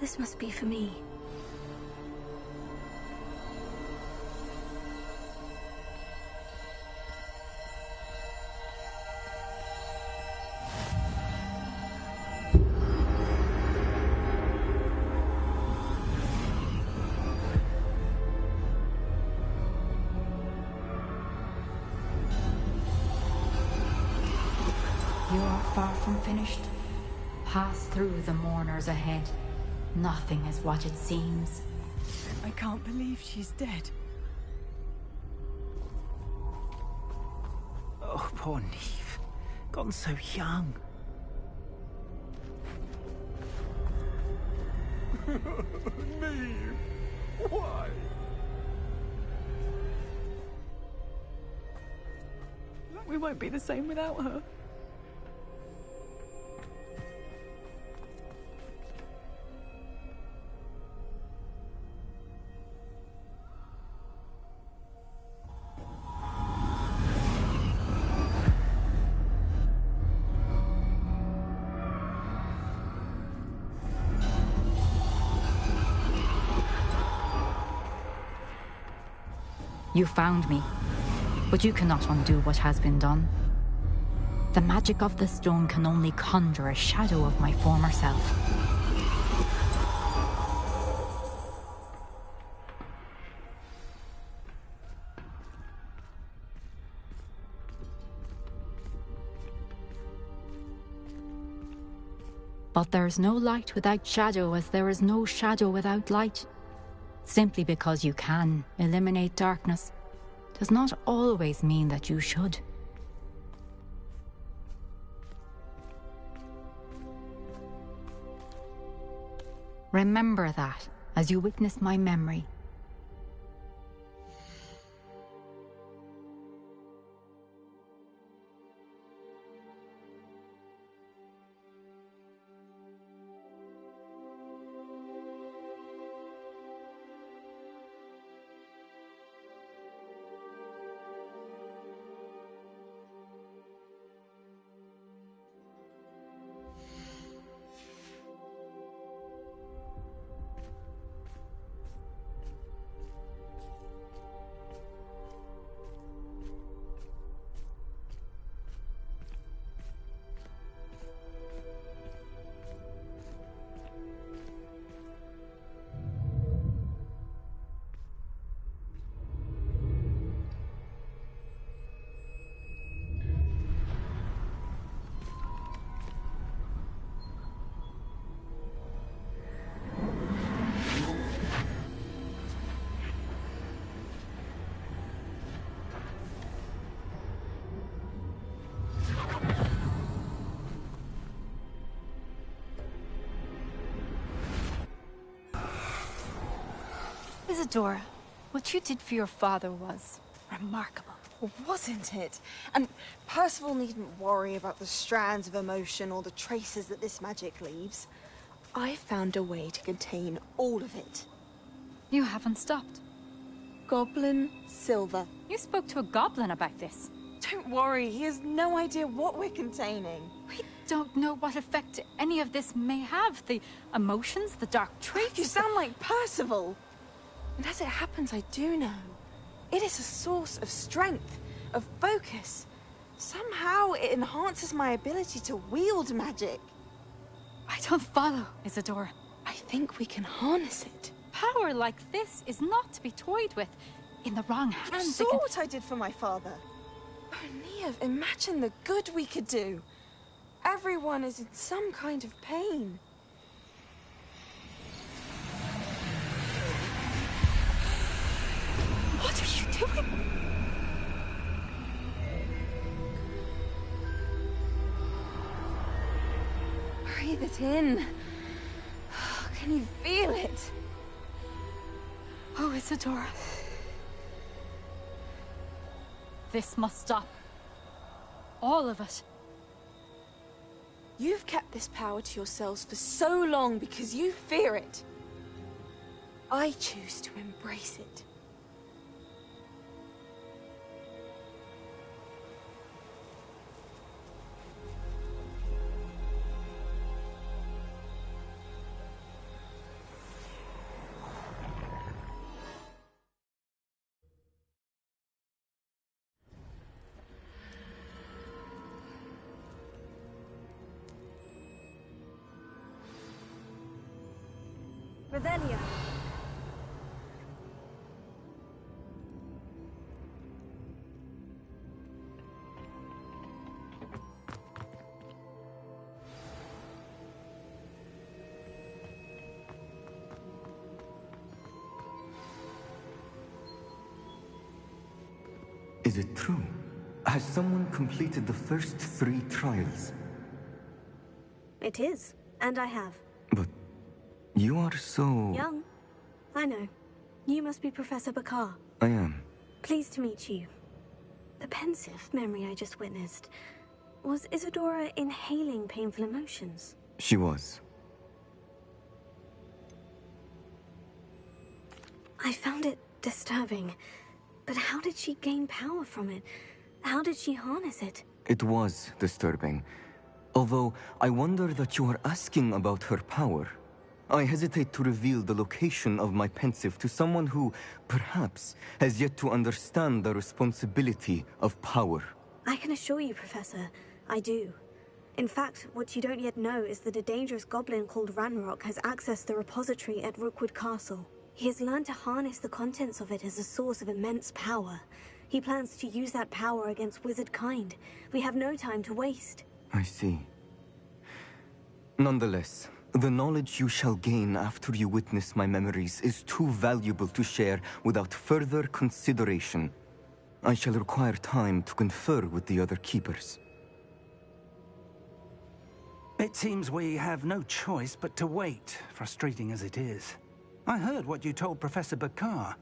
This must be for me. You are far from finished. Pass through the mourners ahead. Nothing is what it seems. I can't believe she's dead. Oh, poor Neve. Gone so young. Neve! Why? We won't be the same without her. You found me, but you cannot undo what has been done. The magic of the stone can only conjure a shadow of my former self. But there's no light without shadow, as there is no shadow without light. Simply because you can eliminate darkness does not always mean that you should. Remember that as you witness my memory. Isadora, what you did for your father was remarkable. Wasn't it? And Percival needn't worry about the strands of emotion or the traces that this magic leaves. I found a way to contain all of it. You haven't stopped. Goblin Silver. You spoke to a goblin about this. Don't worry, he has no idea what we're containing. We don't know what effect any of this may have. The emotions, the dark traits. You sound like Percival. And as it happens, I do know. It is a source of strength, of focus. Somehow it enhances my ability to wield magic. I don't follow, Isadora. I think we can harness it. Power like this is not to be toyed with. In the wrong hands, You saw what I did for my father. Oh, Neve, imagine the good we could do. Everyone is in some kind of pain. What are you doing? Breathe it in. Can you feel it? Oh, Isadora. This must stop. All of it. You've kept this power to yourselves for so long because you fear it. I choose to embrace it. Revelio. Is it true? Has someone completed the first 3 trials? It is, and I have. But you are so... Young. I know. You must be Professor Bakar. I am. Pleased to meet you. The pensive memory I just witnessed. Was Isadora inhaling painful emotions? She was. I found it disturbing. But how did she gain power from it? How did she harness it? It was disturbing. Although, I wonder that you are asking about her power. I hesitate to reveal the location of my pensive to someone who, perhaps, has yet to understand the responsibility of power. I can assure you, Professor, I do. In fact, what you don't yet know is that a dangerous goblin called Ranrock has accessed the repository at Rookwood Castle. He has learned to harness the contents of it as a source of immense power. He plans to use that power against wizard kind. We have no time to waste. I see. Nonetheless, the knowledge you shall gain after you witness my memories is too valuable to share without further consideration. I shall require time to confer with the other keepers. It seems we have no choice but to wait, frustrating as it is. I heard what you told Professor Bakar.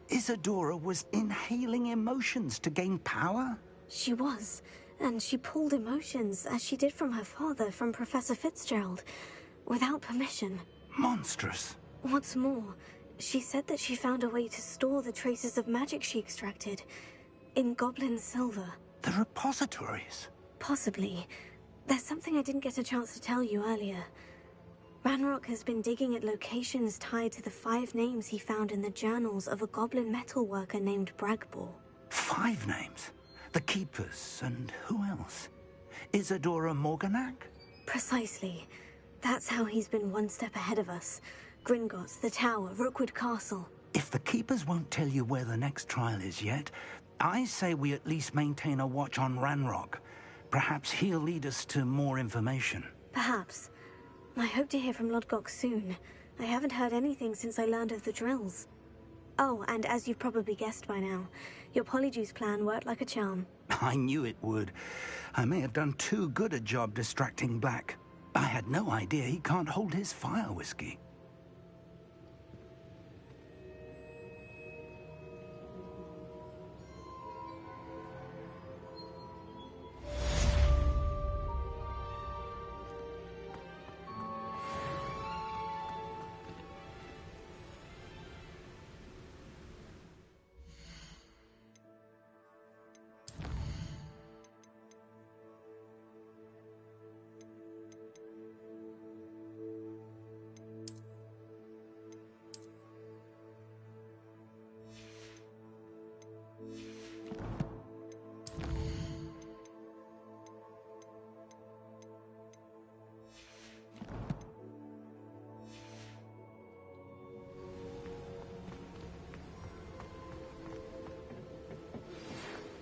Isadora was inhaling emotions to gain power? She was, and she pulled emotions, as she did from her father, from Professor Fitzgerald, without permission. Monstrous. What's more, she said that she found a way to store the traces of magic she extracted in goblin silver. The repositories? Possibly. There's something I didn't get a chance to tell you earlier. Ranrock has been digging at locations tied to the 5 names he found in the journals of a goblin metalworker named Bragbor. 5 names? The Keepers, and who else? Isadora Morganac? Precisely. That's how he's been one step ahead of us. Gringotts, the Tower, Rookwood Castle. If the Keepers won't tell you where the next trial is yet, I say we at least maintain a watch on Ranrock. Perhaps he'll lead us to more information. Perhaps. I hope to hear from Lodgok soon. I haven't heard anything since I learned of the drills. Oh, and as you've probably guessed by now, your Polyjuice plan worked like a charm. I knew it would. I may have done too good a job distracting Black. I had no idea he can't hold his fire whiskey.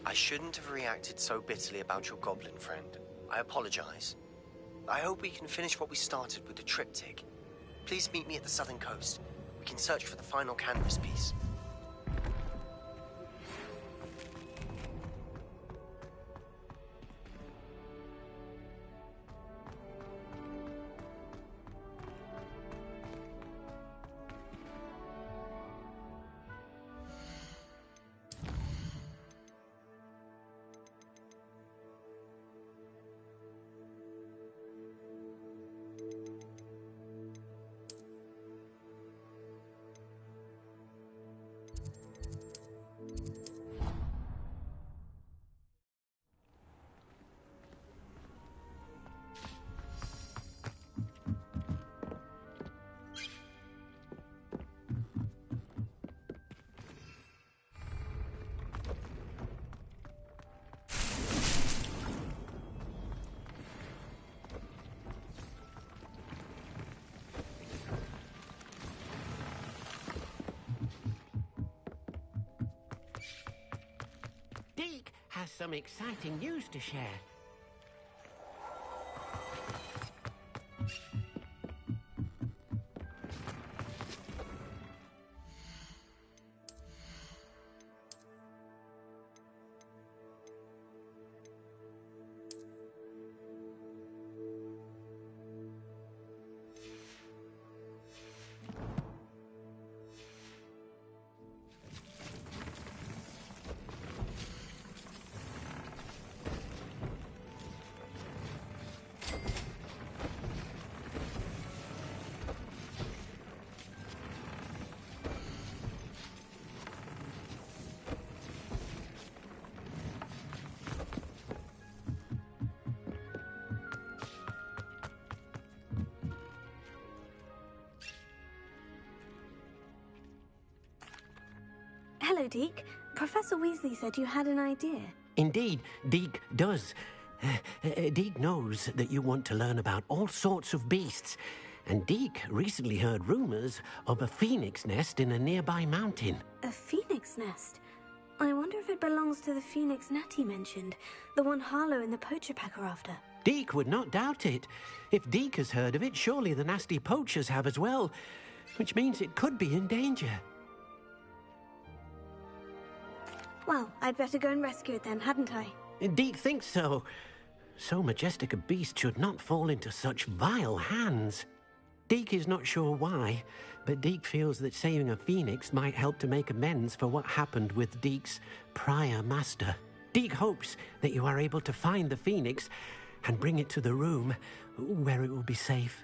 I shouldn't have reacted so bitterly about your goblin friend. I apologize. I hope we can finish what we started with the triptych. Please meet me at the southern coast. We can search for the final canvas piece. has some exciting news to share. Hello, Deke. Professor Weasley said you had an idea. Indeed, Deke does. Deke knows that you want to learn about all sorts of beasts, and Deke recently heard rumors of a phoenix nest in a nearby mountain. A phoenix nest? I wonder if it belongs to the phoenix net he mentioned, the one Harlow and the poacher pack are after. Deke would not doubt it. If Deke has heard of it, surely the nasty poachers have as well, which means it could be in danger. Well, I'd better go and rescue it then, hadn't I? Deke thinks so. So majestic a beast should not fall into such vile hands. Deke is not sure why, but Deke feels that saving a phoenix might help to make amends for what happened with Deke's prior master. Deke hopes that you are able to find the phoenix and bring it to the room where it will be safe.